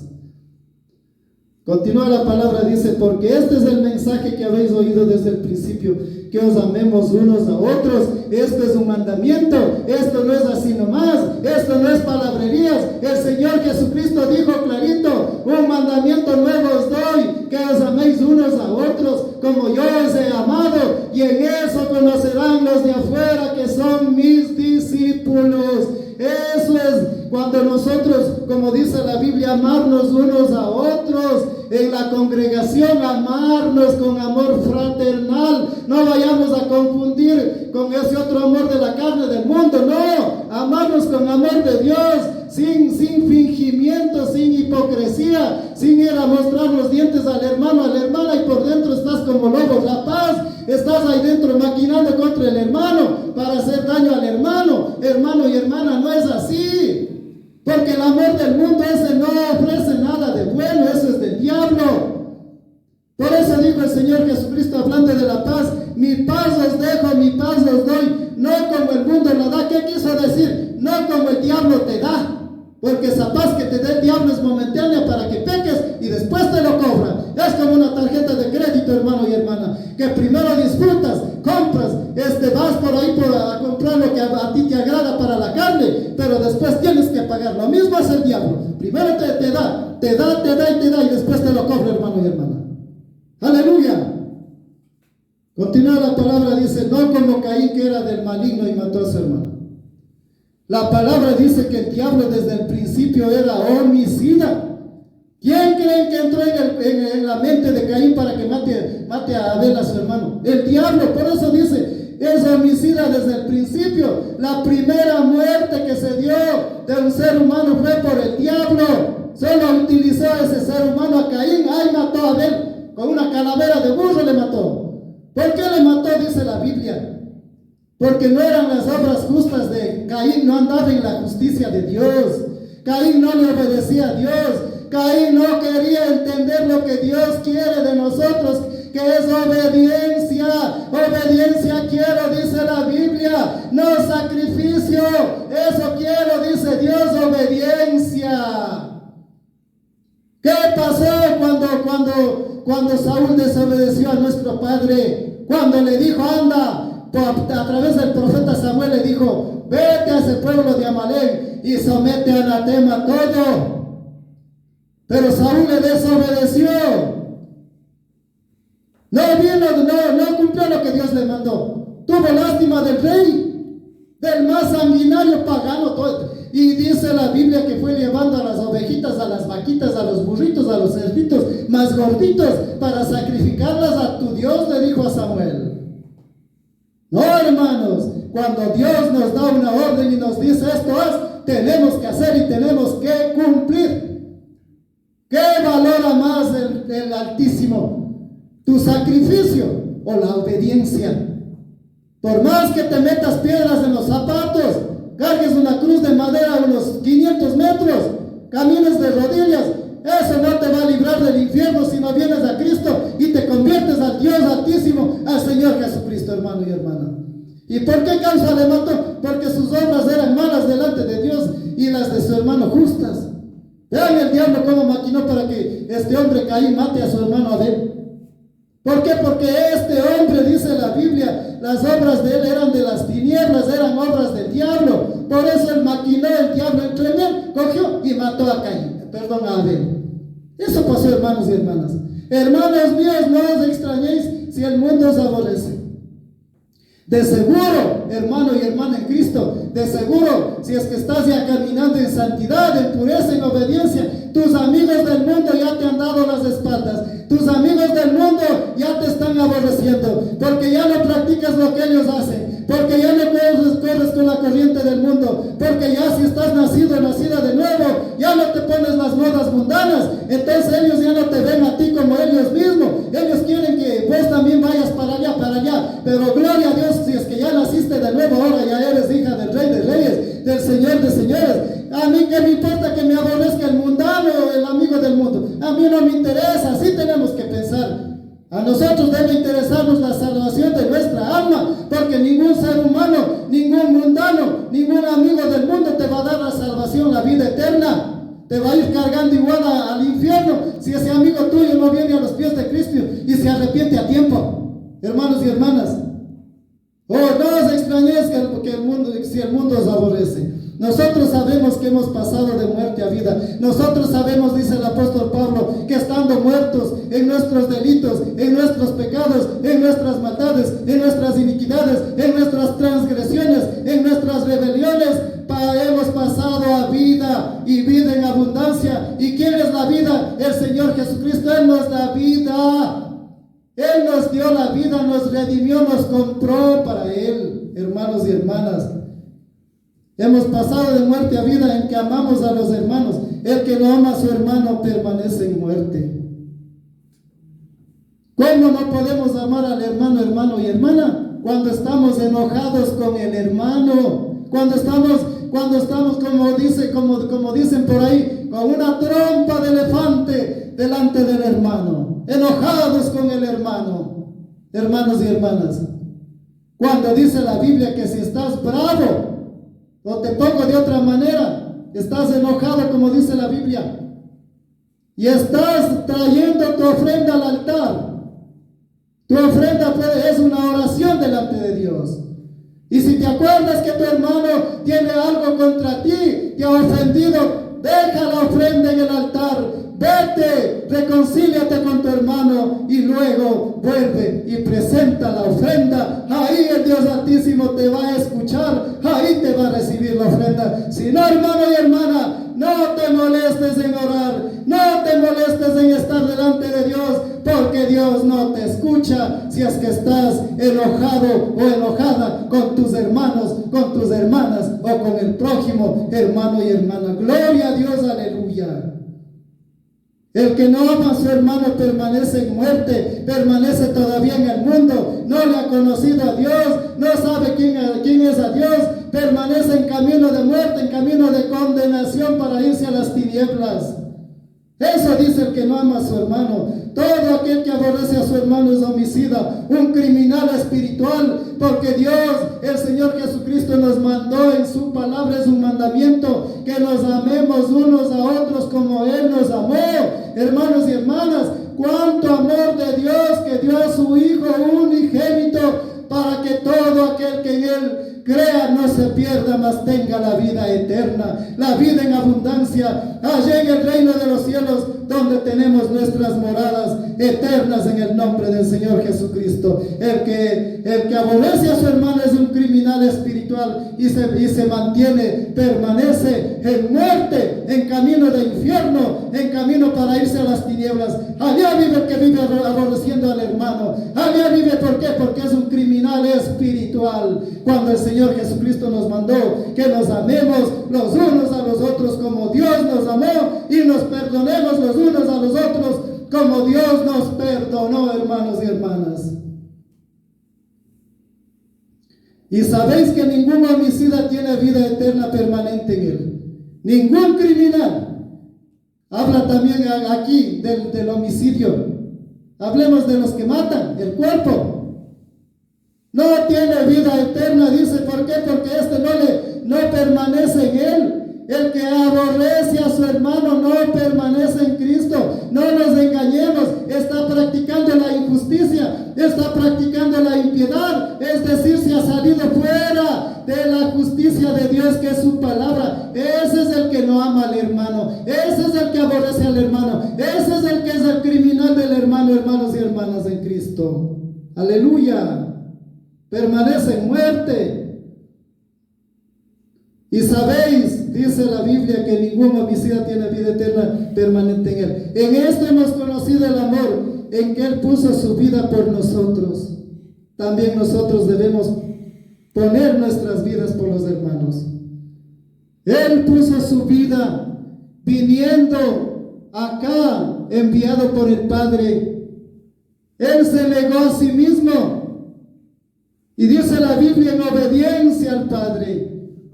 [SPEAKER 1] Continúa la palabra, dice, porque este es el mensaje que habéis oído desde el principio, que os amemos unos a otros. Esto es un mandamiento, esto no es así nomás, esto no es palabrerías. El Señor Jesucristo dijo clarito, un mandamiento nuevo os doy, que os améis unos a otros, como yo os he amado, y en eso conocerán los de afuera que son mis discípulos. Eso es cuando nosotros, como dice la Biblia, amarnos unos a otros, en la congregación amarnos con amor fraternal. No vayamos a confundir con ese otro amor de la carne del mundo, no, amarnos con amor de Dios, sin fingimiento, sin hipocresía, sin ir a mostrar los dientes al hermano, a la hermana, y por dentro estás como lobos rapaz, estás ahí dentro maquinando contra el hermano para hacer daño al hermano. Hermano y hermana, no es así, porque el amor del mundo ese no ofrece nada de bueno, eso es del diablo. Por eso dijo el Señor Jesucristo, hablando de la paz, mi paz os dejo, mi paz os doy, no como el mundo la da. ¿Qué quiso decir? No como el diablo te da, porque esa paz que te da el diablo es momentánea para que peques y después te lo cobra. Es como una tarjeta de crédito, hermano y hermana, que primero disfrutas, compras, vas por ahí a comprar lo que a ti te agrada para la carne, pero después tienes que pagar. Lo mismo es el diablo, primero te da y después te lo cobra, hermano y hermana. Aleluya. Continúa la palabra, dice, no como Caín, que era del maligno y mató a su hermano. La palabra dice que el diablo desde el principio era homicida. ¿Quién creen que entró en la mente de Caín para que mate a Abel, a su hermano? El diablo. Por eso dice, es homicida desde el principio. La primera muerte que se dio de un ser humano fue por el diablo. Solo utilizó a ese ser humano, a Caín. Ahí mató a Abel, con una calavera de burro le mató. ¿Por qué le mató? Dice la Biblia. Porque no eran las obras justas de Caín, no andaba en la justicia de Dios. Caín no le obedecía a Dios. Caín no quería entender lo que Dios quiere de nosotros, que es obediencia. Obediencia quiero, dice la Biblia, no sacrificio. Eso quiero, dice Dios, obediencia. ¿Qué pasó cuando Saúl desobedeció a nuestro padre? Cuando le dijo, anda, a través del profeta Samuel le dijo, vete a ese pueblo de Amalek y somete anatema todo. Pero Saúl le desobedeció. No cumplió lo que Dios le mandó. Tuvo lástima del rey, del más sanguinario pagano. Todo. Y dice la Biblia que fue llevando a las ovejitas, a las vaquitas, a los burritos, a los cerditos más gorditos para sacrificarlas a tu Dios, le dijo a Samuel. No, hermanos, cuando Dios nos da una orden y nos dice esto haz, tenemos que hacer y tenemos que cumplir. ¿Qué valora más el Altísimo? ¿Tu sacrificio o la obediencia? Por más que te metas piedras en los zapatos, cargues una cruz de madera a unos 500 metros, camines de rodillas, eso no te va a librar del infierno si no vienes a Cristo y te conviertes al Dios Altísimo, al Señor Jesucristo, hermano y hermana. ¿Y por qué causa le mató? Porque sus obras eran malas delante de Dios y las de su hermano justas. Vean el diablo cómo maquinó para que este hombre Caín mate a su hermano Abel. ¿Por qué? Porque este hombre, dice la Biblia, las obras de él eran de las tinieblas, eran obras del diablo. Por eso él maquinó, el diablo entró en él, cogió y mató a Abel. Eso pasó, hermanos y hermanas. Hermanos míos, no os extrañéis si el mundo os aborrece. De seguro, hermano y hermana en Cristo, de seguro, si es que estás ya caminando en santidad, en pureza, en obediencia, tus amigos del mundo ya te han dado las espaldas. Tus amigos del mundo ya te están aborreciendo, porque ya no practicas lo que ellos hacen, porque ya no corres con la corriente del mundo, porque ya si estás nacido o nacida de nuevo, ya no te pones las modas mundanas. Entonces ellos ya no te ven a ti como ellos mismos. Ellos quieren que vos también vayas para allá, pero gloria a Dios, si es que ya naciste de nuevo, ahora ya eres hija del Rey de Reyes, del Señor de Señores. A mí qué me importa que me aborrezca el mundano o el amigo del mundo. A mí no me interesa, así tenemos que pensar. A nosotros debe interesarnos la salvación de nuestra alma, porque ningún ser humano, ningún mundano, ningún amigo del mundo te va a dar la salvación, la vida eterna. te va a ir cargando igual al infierno si ese amigo tuyo no viene a los pies de Cristo y se arrepiente a tiempo. Hermanos y hermanas, no os extrañéis si el mundo os aborrece. Nosotros sabemos que hemos pasado de muerte a vida. Nosotros sabemos, dice el apóstol Pablo, que estando muertos en nuestros delitos, en nuestros pecados, en nuestras maldades, en nuestras iniquidades, en nuestras transgresiones, en nuestras rebeliones, hemos pasado a vida y vida en abundancia. ¿Y quién es la vida? El Señor Jesucristo. Él nos da vida. Él nos dio la vida, nos redimió, nos compró para Él. Hermanos y hermanas, hemos pasado de muerte a vida en que amamos a los hermanos. El que no ama a su hermano permanece en muerte. ¿Cómo no podemos amar al hermano y hermana? Cuando estamos enojados con el hermano. Cuando estamos como dicen por ahí, con una trompa de elefante delante del hermano. Enojados con el hermano. Hermanos y hermanas, cuando dice la Biblia que si estás bravo, o te pongo de otra manera, estás enojado como dice la Biblia, y estás trayendo tu ofrenda al altar. Tu ofrenda es una oración delante de Dios. Y si te acuerdas que tu hermano tiene algo contra ti, te ha ofendido, deja la ofrenda en el altar. Vete, reconcíliate con tu hermano y luego vuelve y presenta la ofrenda. Ahí el Dios Altísimo te va a escuchar, ahí te va a recibir la ofrenda. Si no, hermano y hermana, no te molestes en orar, no te molestes en estar delante de Dios, porque Dios no te escucha si es que estás enojado o enojada con tus hermanos, con tus hermanas o con el prójimo, hermano y hermana. Gloria a Dios, aleluya. El que no ama a su hermano permanece en muerte, permanece todavía en el mundo, no le ha conocido a Dios, no sabe quién es a Dios, permanece en camino de muerte, en camino de condenación para irse a las tinieblas. Eso dice el que no ama a su hermano. Todo aquel que aborrece a su hermano es homicida, un criminal espiritual, porque Dios, el Señor Jesucristo, nos mandó en su palabra, es un mandamiento, que nos amemos unos a otros como Él nos amó. Hermanos y hermanas, cuánto amor de Dios que dio a su Hijo unigénito para que todo aquel que en Él crea no se pierda, mas tenga la vida eterna, la vida en abundancia, allá en el reino de los cielos, donde tenemos nuestras moradas eternas en el nombre del Señor Jesucristo. El que aborrece a su hermano es un criminal espiritual y se mantiene, permanece en muerte, en camino de infierno, en camino para irse a las tinieblas. Allá vive el que vive aborreciendo al hermano. Allá vive, ¿por qué? Porque es un criminal espiritual. Cuando el Señor Jesucristo nos mandó que nos amemos los unos a los otros como Dios nos amó y nos perdonemos los unos a los otros como Dios nos perdonó, hermanos y hermanas. Y sabéis que ningún homicida tiene vida eterna permanente en él. Ningún criminal. Habla también aquí del homicidio. Hablemos de los que matan el cuerpo. No tiene vida eterna, dice. ¿Por qué? Porque no permanece en él. El que aborrece a su hermano no permanece en Cristo. No nos engañemos, está practicando la injusticia, está practicando la impiedad, es decir, se ha salido fuera de la justicia de Dios, que es su palabra. Ese es el que no ama al hermano, ese es el que aborrece al hermano, ese es el que es el criminal del hermano, hermanos y hermanas en Cristo. Aleluya. Permanece en muerte. Y sabéis, dice la Biblia, que ningún homicida tiene vida eterna permanente en él. En esto hemos conocido el amor, en que Él puso su vida por nosotros. También nosotros debemos poner nuestras vidas por los hermanos. Él puso su vida viniendo acá, enviado por el Padre. Él se negó a sí mismo. Y dice la Biblia, en obediencia al Padre,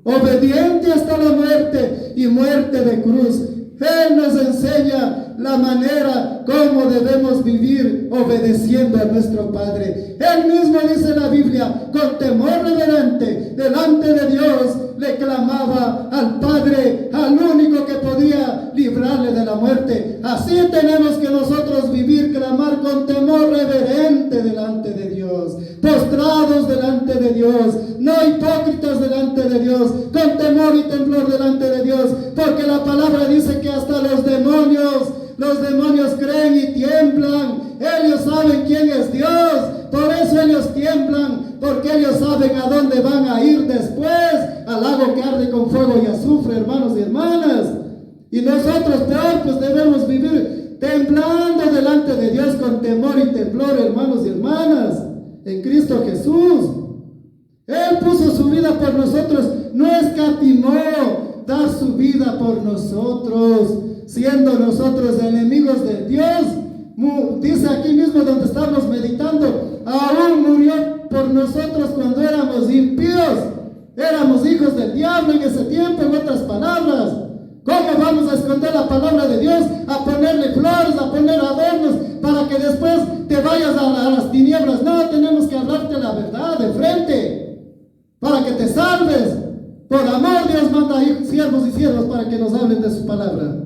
[SPEAKER 1] obediente hasta la muerte y muerte de cruz. Él nos enseña la manera como debemos vivir obedeciendo a nuestro Padre. Él mismo, dice la Biblia, con temor reverente delante de Dios le clamaba al Padre, al único que podía librar la muerte. Así tenemos que nosotros vivir, clamar con temor reverente delante de Dios, postrados delante de Dios, no hipócritas delante de Dios, con temor y temblor delante de Dios, porque la palabra dice que hasta los demonios creen y tiemblan. Ellos saben quién es Dios, por eso ellos tiemblan, porque ellos saben a dónde van a ir después, al lago que arde con fuego y azufre, hermanos y hermanas. Y nosotros peor, pues debemos vivir temblando delante de Dios con temor y temblor, hermanos y hermanas, en Cristo Jesús. Él puso su vida por nosotros, no escatimó dar su vida por nosotros, siendo nosotros enemigos de Dios. Dice aquí mismo donde estamos meditando, aún murió por nosotros cuando éramos impíos, éramos hijos del diablo en ese tiempo, en otras palabras. ¿Cómo vamos a esconder la palabra de Dios, a ponerle flores, a poner adornos, para que después te vayas a las tinieblas? No, tenemos que hablarte la verdad de frente, para que te salves. Por amor Dios manda siervos y siervas para que nos hablen de su palabra.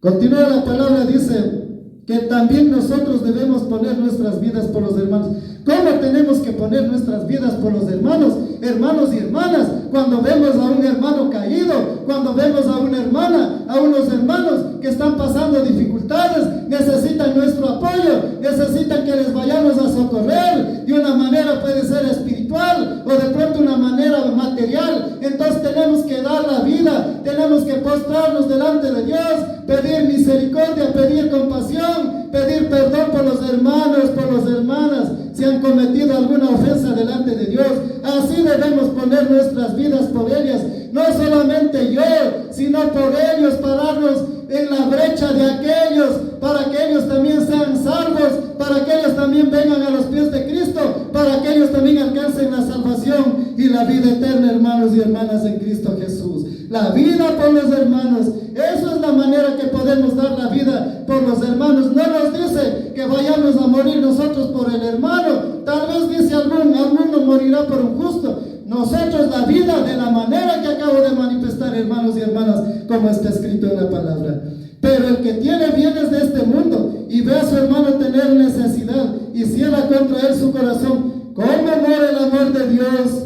[SPEAKER 1] Continúa la palabra, dice que también nosotros debemos poner nuestras vidas por los hermanos. ¿Cómo tenemos que poner nuestras vidas por los hermanos? Hermanos y hermanas, cuando vemos a un hermano caído, cuando vemos a una hermana, a unos hermanos que están pasando dificultades, necesitan nuestro apoyo, necesitan que les vayamos a socorrer. De una manera puede ser espiritual o de pronto una manera material. Entonces tenemos que dar la vida, tenemos que postrarnos delante de Dios, pedir misericordia, pedir compasión, pedir perdón por los hermanos, por las hermanas, si han cometido alguna ofensa delante de Dios. Así debemos poner nuestras vidas por ellas, no solamente yo, sino por ellos, pararnos en la brecha de aquellos, para que ellos también sean salvos, para que ellos también vengan a los pies de Cristo, para que ellos también alcancen la salvación y la vida eterna, hermanos y hermanas, en Cristo Jesús. La vida por los hermanos, eso es la manera que podemos dar la vida por los hermanos. No nos dice que vayamos a morir nosotros por el hermano. Tal vez dice alguno morirá por un justo. Nosotros la vida de la manera que acabo de manifestar, hermanos y hermanas, como está escrito en la palabra. Pero el que tiene bienes de este mundo y ve a su hermano tener necesidad y cierra contra él su corazón, ¿cómo muere el amor de Dios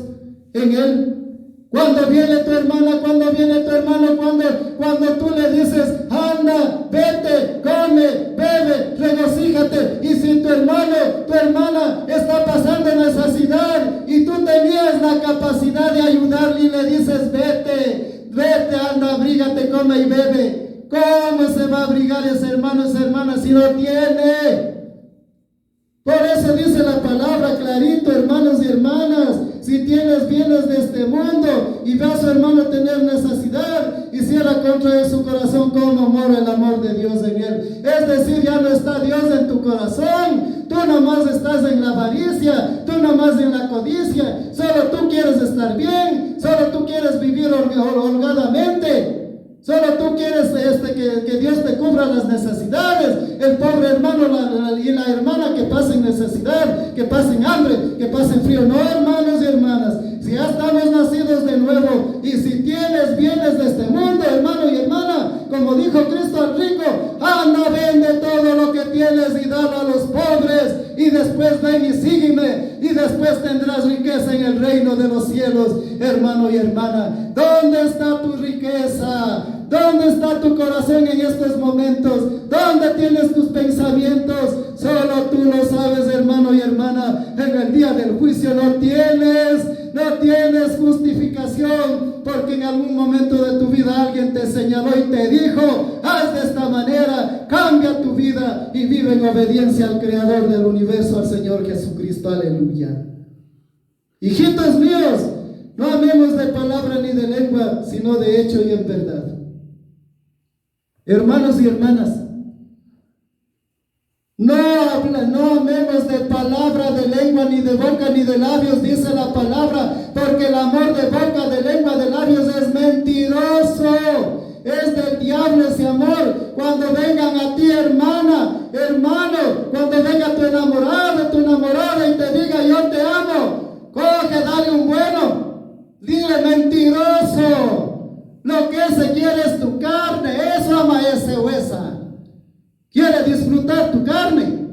[SPEAKER 1] en él? Cuando viene tu hermana, cuando viene tu hermano, cuando tú le dices, anda, vete, come, bebe, regocíjate, y si tu hermano, tu hermana está pasando necesidad y tú tenías la capacidad de ayudarle y le dices, vete, anda, abrígate, come y bebe, ¿cómo se va a abrigar ese hermano, esa hermana si no tiene? Por eso dice la palabra clarito, hermanos y hermanas, si tienes bienes de este mundo y ve a su hermano tener necesidad y cierra contra él su corazón, ¿cómo mora el amor de Dios en él? Es decir, ya no está Dios en tu corazón, tú nomás estás en la avaricia, tú nomás en la codicia, solo tú quieres estar bien, solo tú quieres vivir holgadamente. Solo tú quieres que Dios te cubra las necesidades. El pobre hermano y la hermana que pasen necesidad, que pasen hambre, que pasen frío. No, hermanos y hermanas, si ya estamos nacidos de nuevo y si tienes bienes de este mundo, hermano y hermana, como dijo Cristo al rico, anda, vende todo lo que tienes y dalo a los pobres y después ven y sígueme y después tendrás riqueza en el reino de los cielos. Hermano y hermana, ¿dónde está tu riqueza? ¿Dónde está tu corazón en estos momentos? ¿Dónde tienes tus pensamientos? Solo tú lo sabes, hermano y hermana. En el día del juicio no tienes justificación, porque en algún momento de tu vida alguien te señaló y te dijo, haz de esta manera, cambia tu vida y vive en obediencia al Creador del universo, al Señor Jesucristo. Aleluya. Hijitos míos, no amemos de palabra ni de lengua, sino de hecho y en verdad. Hermanos y hermanas, no amemos de palabra, de lengua, ni de boca, ni de labios, dice la palabra, porque el amor de boca, de lengua, de labios es mentiroso. Es del diablo ese amor. Cuando vengan a ti, hermana, hermano, cuando venga tu enamorada y te diga yo te amo, coge, dale un bueno, dile mentiroso. Lo que es ese quiere tu carne, eso ama ese o esa. Quiere disfrutar tu carne.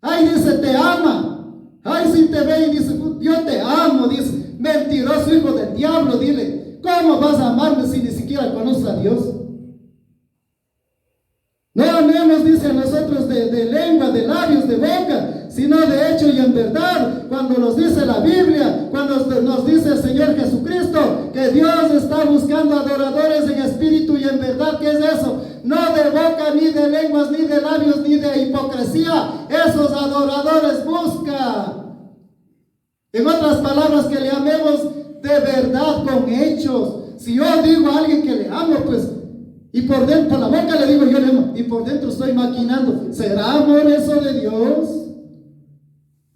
[SPEAKER 1] Ay, dice, te ama. Ay, si te ve y dice, yo te amo, dice, mentiroso hijo del diablo, dile, ¿cómo vas a amarme si ni siquiera conoces a Dios? No amemos, dice, a nosotros de lengua, de labios, de boca, sino de hecho y en verdad. Cuando nos dice la Biblia, cuando nos dice el Señor Jesucristo, que Dios está buscando adoradores en espíritu y en verdad, ¿qué es eso? No de boca, ni de lenguas, ni de labios, ni de hipocresía. Esos adoradores busca. En otras palabras, que le amemos de verdad con hechos. Si yo digo a alguien que le amo, pues, y por dentro, por la boca le digo yo le amo, y por dentro estoy maquinando, ¿será amor eso de Dios?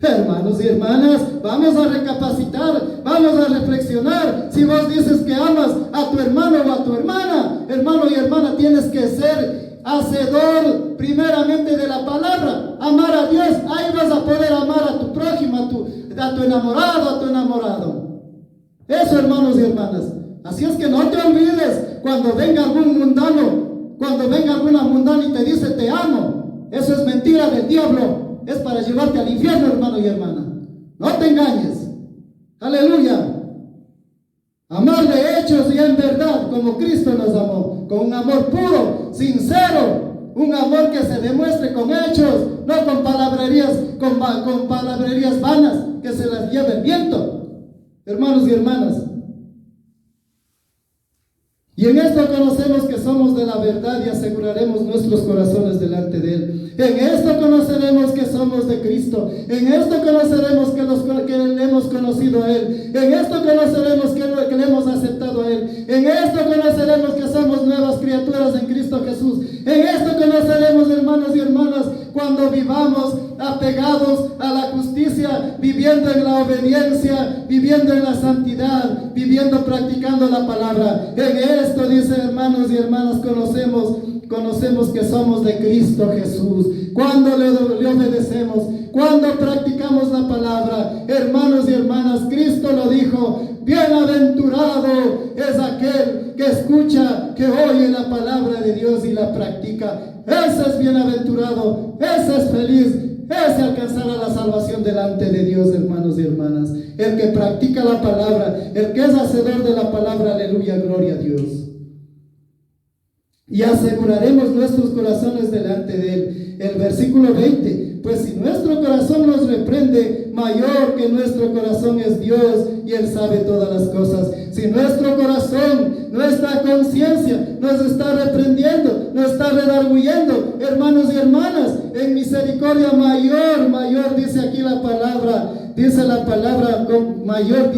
[SPEAKER 1] Hermanos y hermanas, vamos a recapacitar, vamos a reflexionar. Si vos dices que amas a tu hermano o a tu hermana, hermano y hermana, tienes que ser hacedor primeramente de la palabra, amar a Dios. Ahí vas a poder amar a tu prójimo, a tu enamorado, a tu enamorado. Eso, hermanos y hermanas. Así es que no te olvides cuando venga algún mundano, cuando venga alguna mundana y te dice te amo. Eso es mentira del diablo. Es para llevarte al infierno, hermano y hermana. No te engañes. Aleluya. Amar de hechos y en verdad, como Cristo nos amó, con un amor puro, sincero, un amor que se demuestre con hechos, no con palabrerías, con palabrerías vanas que se las lleve el viento. Hermanos y hermanas, y en esto conocemos que somos de la verdad y aseguraremos nuestros corazones delante de Él. En esto conoceremos que somos de Cristo. En esto conoceremos que le hemos conocido a Él. En esto conoceremos que le hemos aceptado a Él. En esto conoceremos que somos nuevas criaturas en Cristo Jesús. En esto conoceremos, hermanos y hermanas, cuando vivamos apegados a la justicia, viviendo en la obediencia, viviendo en la santidad, viviendo practicando la palabra. En esto, dice, hermanos y hermanas, conocemos que somos de Cristo Jesús. Cuando le obedecemos, cuando practicamos la palabra, hermanos y hermanas, Cristo lo dijo: bienaventurado es aquel que escucha, que oye la palabra de Dios y la practica. Ese es bienaventurado, ese es feliz, ese alcanzará la salvación delante de Dios, hermanos y hermanas. El que practica la palabra, el que es hacedor de la palabra, aleluya, gloria a Dios. Y aseguraremos nuestros corazones delante de Él. El versículo 20: pues si nuestro corazón nos reprende, mayor que nuestro corazón es Dios, y Él sabe todas las cosas. Si nuestro corazón, nuestra conciencia nos está reprendiendo, nos está redarguyendo, hermanos y hermanas, en misericordia mayor, dice aquí la palabra, mayor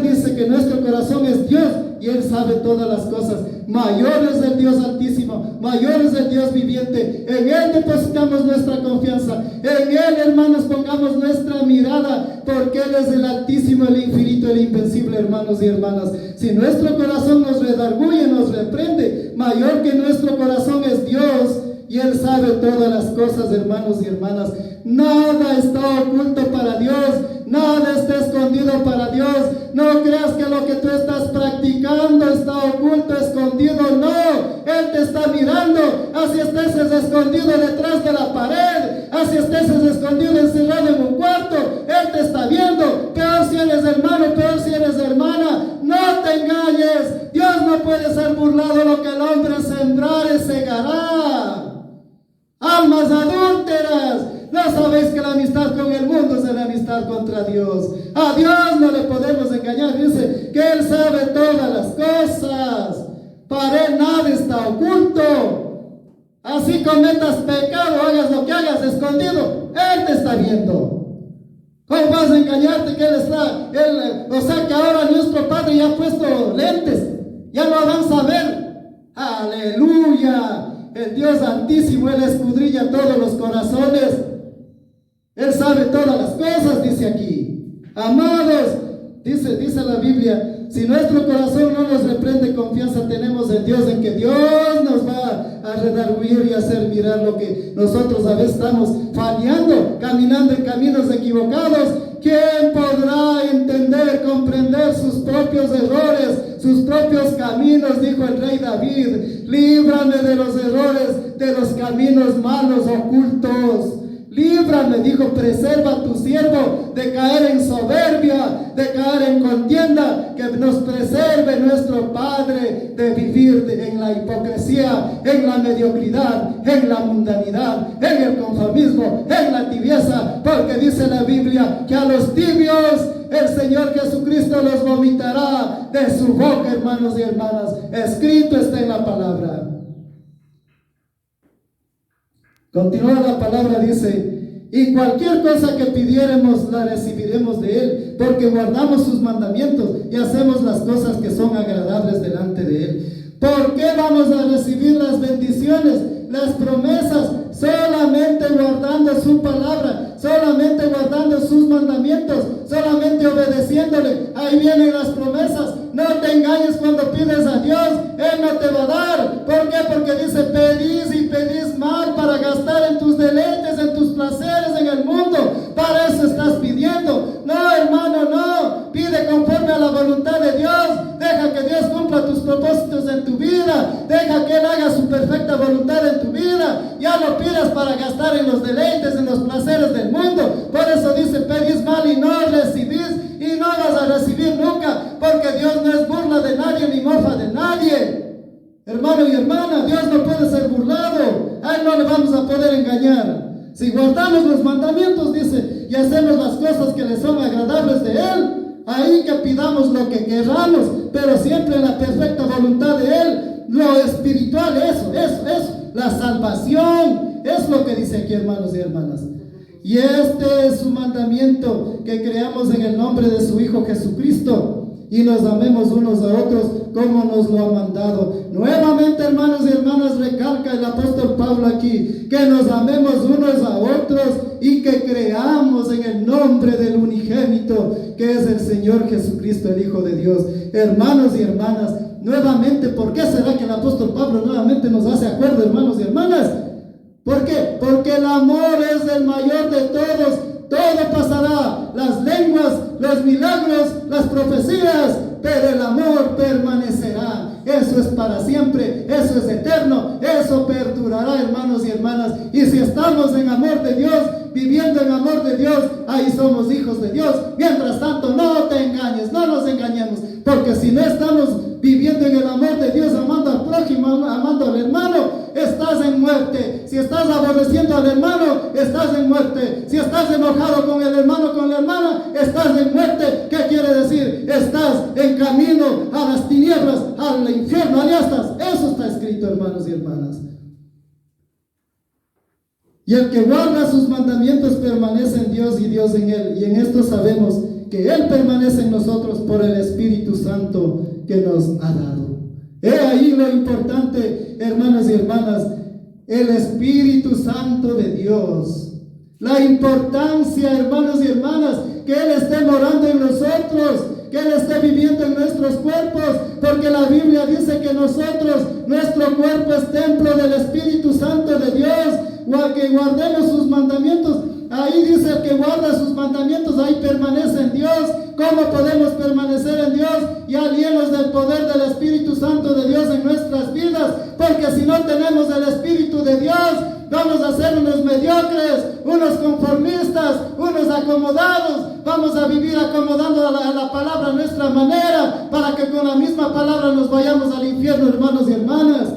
[SPEAKER 1] dice que nuestro corazón es Dios, y Él sabe todas las cosas. Mayor es el Dios altísimo, mayor es el Dios viviente. En Él depositamos nuestra confianza, en Él, hermanos, pongamos nuestra mirada, porque Él es el altísimo, el infinito, el invencible, hermanos y hermanas. Si nuestro corazón nos redarguye, nos reprende, mayor que nuestro corazón es Dios, y Él sabe todas las cosas, hermanos y hermanas. Nada está oculto para Dios, nada está escondido para Dios. No creas que lo que tú estás practicando está oculto, escondido. No, Él te está mirando. Así estés escondido detrás de la pared, así estés escondido, encerrado en un cuarto, Él te está viendo. Peor si eres hermano, peor si eres hermana. No te engañes. Dios no puede ser burlado. Lo que el hombre sembrare, segará. Almas adúlteras, ¿no sabéis que la amistad con el mundo es la amistad contra Dios? A Dios no le podemos engañar. Dice que Él sabe todas las cosas, para Él nada está oculto. Así cometas pecado, hagas lo que hagas escondido, Él te está viendo. ¿Cómo vas a engañarte que o sea que ahora nuestro Padre ya ha puesto lentes, ya no van a saber? Aleluya. El Dios altísimo, Él escudriña todos los corazones. Él sabe todas las cosas, dice aquí. Amados, dice la Biblia, si nuestro corazón no nos reprende, confianza tenemos en Dios, en que Dios nos va a redarguir y hacer mirar lo que nosotros a veces estamos fallando, caminando en caminos equivocados. ¿Quién podrá entender, comprender sus propios errores, sus propios caminos, dijo el rey David. Líbrame de los errores, de los caminos malos ocultos. Líbrame, dijo, preserva a tu siervo de caer en soberbia, de caer en contienda, que nos preserve nuestro Padre de vivir en la hipocresía, en la mediocridad, en la mundanidad, en el conformismo, en la tibieza, porque dice la Biblia que a los tibios el Señor Jesucristo los vomitará de su boca, hermanos y hermanas. Escrito está en la palabra. Continúa la palabra, dice: y cualquier cosa que pidiéremos la recibiremos de Él, porque guardamos sus mandamientos y hacemos las cosas que son agradables delante de Él. ¿Por qué vamos a recibir las bendiciones, las promesas? Solamente guardando su palabra, solamente guardando sus mandamientos, solamente obedeciéndole. Ahí vienen las promesas. No te engañes cuando pides a Dios, Él no te va a dar. ¿Por qué? Porque dice: pedís y pedís mal para gastar en tus deleites, en tus placeres en el mundo. Para eso estás pidiendo. No, hermano, no. Pide conforme a la voluntad de Dios. Deja que Dios cumpla tus propósitos en tu vida. Deja que Él haga su perfecta voluntad en tu vida. Ya no pidas para gastar en los deleites, en los placeres del mundo. Por eso dice: pedís mal y no recibís, y no vas a recibir nunca, porque Dios no es burla de nadie ni mofa de nadie. Hermano y hermana, Dios no puede ser burlado. A Él no le vamos a poder engañar. Si guardamos los mandamientos, dice, y hacemos las cosas que le son agradables de Él, ahí que pidamos lo que queramos, pero siempre en la perfecta voluntad de Él. Lo espiritual, eso, la salvación, es lo que dice aquí, hermanos y hermanas. Y este es su mandamiento, que creamos en el nombre de su Hijo Jesucristo y nos amemos unos a otros como nos lo ha mandado. Nuevamente, hermanos y hermanas, recalca el apóstol Pablo aquí, que nos amemos unos a otros y que creamos en el nombre del unigénito, que es el Señor Jesucristo, el Hijo de Dios. Hermanos y hermanas, nuevamente, ¿por qué será que el apóstol Pablo nuevamente nos hace acuerdo, hermanos y hermanas? ¿Por qué? Porque el amor es el mayor de todos. Todo pasará, las lenguas, los milagros, las profecías, pero el amor permanecerá. Eso es para siempre, eso es eterno, eso perdurará, hermanos y hermanas. Y si estamos en amor de Dios, viviendo en amor de Dios, ahí somos hijos de Dios. Mientras tanto, no te engañes, no nos engañemos, porque si no estamos viviendo en el amor de Dios, amando al prójimo, amando al hermano, estás en muerte. Si estás aborreciendo al hermano, estás en muerte. Si estás enojado con el hermano, con la hermana, estás en muerte. ¿Qué quiere decir? Estás en camino a las tinieblas, al infierno, allá estás. Eso está escrito, hermanos y hermanas. Y el que guarda sus mandamientos permanece en Dios y Dios en él. Y en esto sabemos que Él permanece en nosotros por el Espíritu Santo que nos ha dado. He ahí lo importante, hermanos y hermanas, el Espíritu Santo de Dios. La importancia, hermanos y hermanas, que Él esté morando en nosotros, que Él esté viviendo en nuestros cuerpos, porque la Biblia dice que nosotros, nuestro cuerpo es templo del Espíritu Santo de Dios, o que guardemos sus mandamientos. Ahí dice: el que guarda sus mandamientos, ahí permanece en Dios. ¿Cómo podemos permanecer en Dios? Ya llenos del poder del Espíritu Santo de Dios en nuestras vidas, porque si no tenemos el Espíritu de Dios, vamos a ser unos mediocres, unos conformistas, unos acomodados. Vamos a vivir acomodando a la palabra a nuestra manera, para que con la misma palabra nos vayamos al infierno, hermanos y hermanas.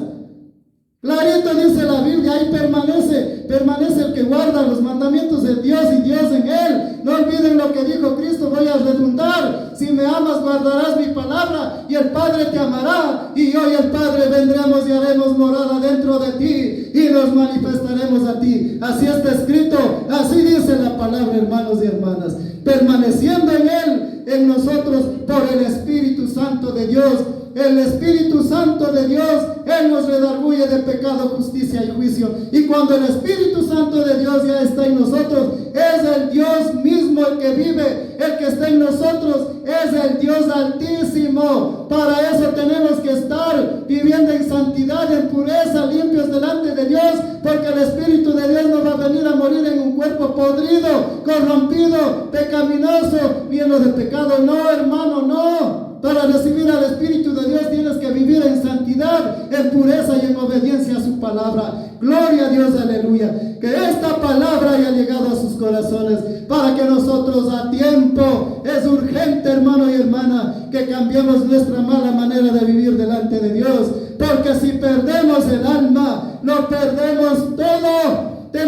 [SPEAKER 1] Clarito dice la Biblia, ahí permanece el que guarda los mandamientos de Dios y Dios en él. No olviden lo que dijo Cristo, voy a redundar: si me amas guardarás mi palabra y el Padre te amará, y yo y el Padre vendremos y haremos morada dentro de ti y nos manifestaremos a ti. Así está escrito, así dice la palabra, hermanos y hermanas, permaneciendo en él, en nosotros, por el Espíritu Santo de Dios. El Espíritu Santo de Dios, Él nos redarguye de pecado, justicia y juicio. Y cuando el Espíritu Santo de Dios ya está en nosotros, es el Dios mismo el que vive, el que está en nosotros, es el Dios altísimo. Para eso tenemos que estar viviendo en santidad, en pureza, limpios delante de Dios, porque el Espíritu de Dios no va a venir a morir en un cuerpo podrido, corrompido, pecaminoso, lleno de pecado. No, hermano, no. Para recibir al Espíritu de Dios tienes que vivir en santidad, en pureza y en obediencia a su palabra. Gloria a Dios, aleluya. Que esta palabra haya llegado a sus corazones para que nosotros a tiempo, es urgente, hermano y hermana, que cambiemos nuestra mala manera de vivir delante de Dios. Porque si perdemos el alma, lo perdemos todo. Te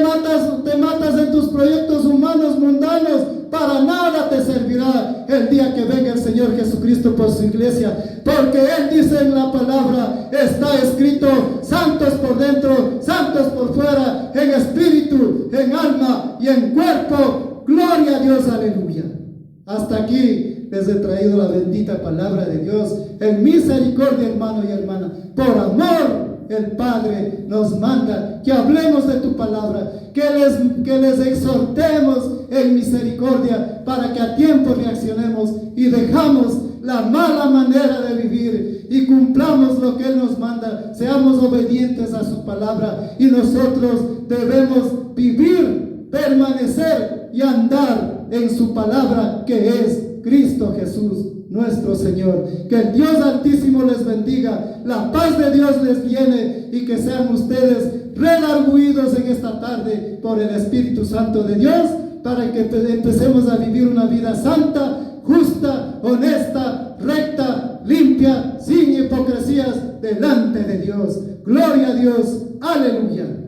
[SPEAKER 1] matas en tus proyectos humanos mundanos, para nada te servirá el día que venga el Señor Jesucristo por su iglesia, porque Él dice en la palabra, está escrito, santos por dentro, santos por fuera, en espíritu, en alma y en cuerpo. Gloria a Dios, aleluya. Hasta aquí les he traído la bendita palabra de Dios en misericordia, hermano y hermana. Por amor, el Padre nos manda que hablemos de tu palabra, que les exhortemos en misericordia para que a tiempo reaccionemos y dejamos la mala manera de vivir y cumplamos lo que Él nos manda. Seamos obedientes a su palabra y nosotros debemos vivir, permanecer y andar en su palabra, que es Cristo Jesús nuestro Señor. Que el Dios Altísimo les bendiga, la paz de Dios les llene y que sean ustedes redarguidos en esta tarde por el Espíritu Santo de Dios, para que empecemos a vivir una vida santa, justa, honesta, recta, limpia, sin hipocresías delante de Dios. Gloria a Dios, aleluya.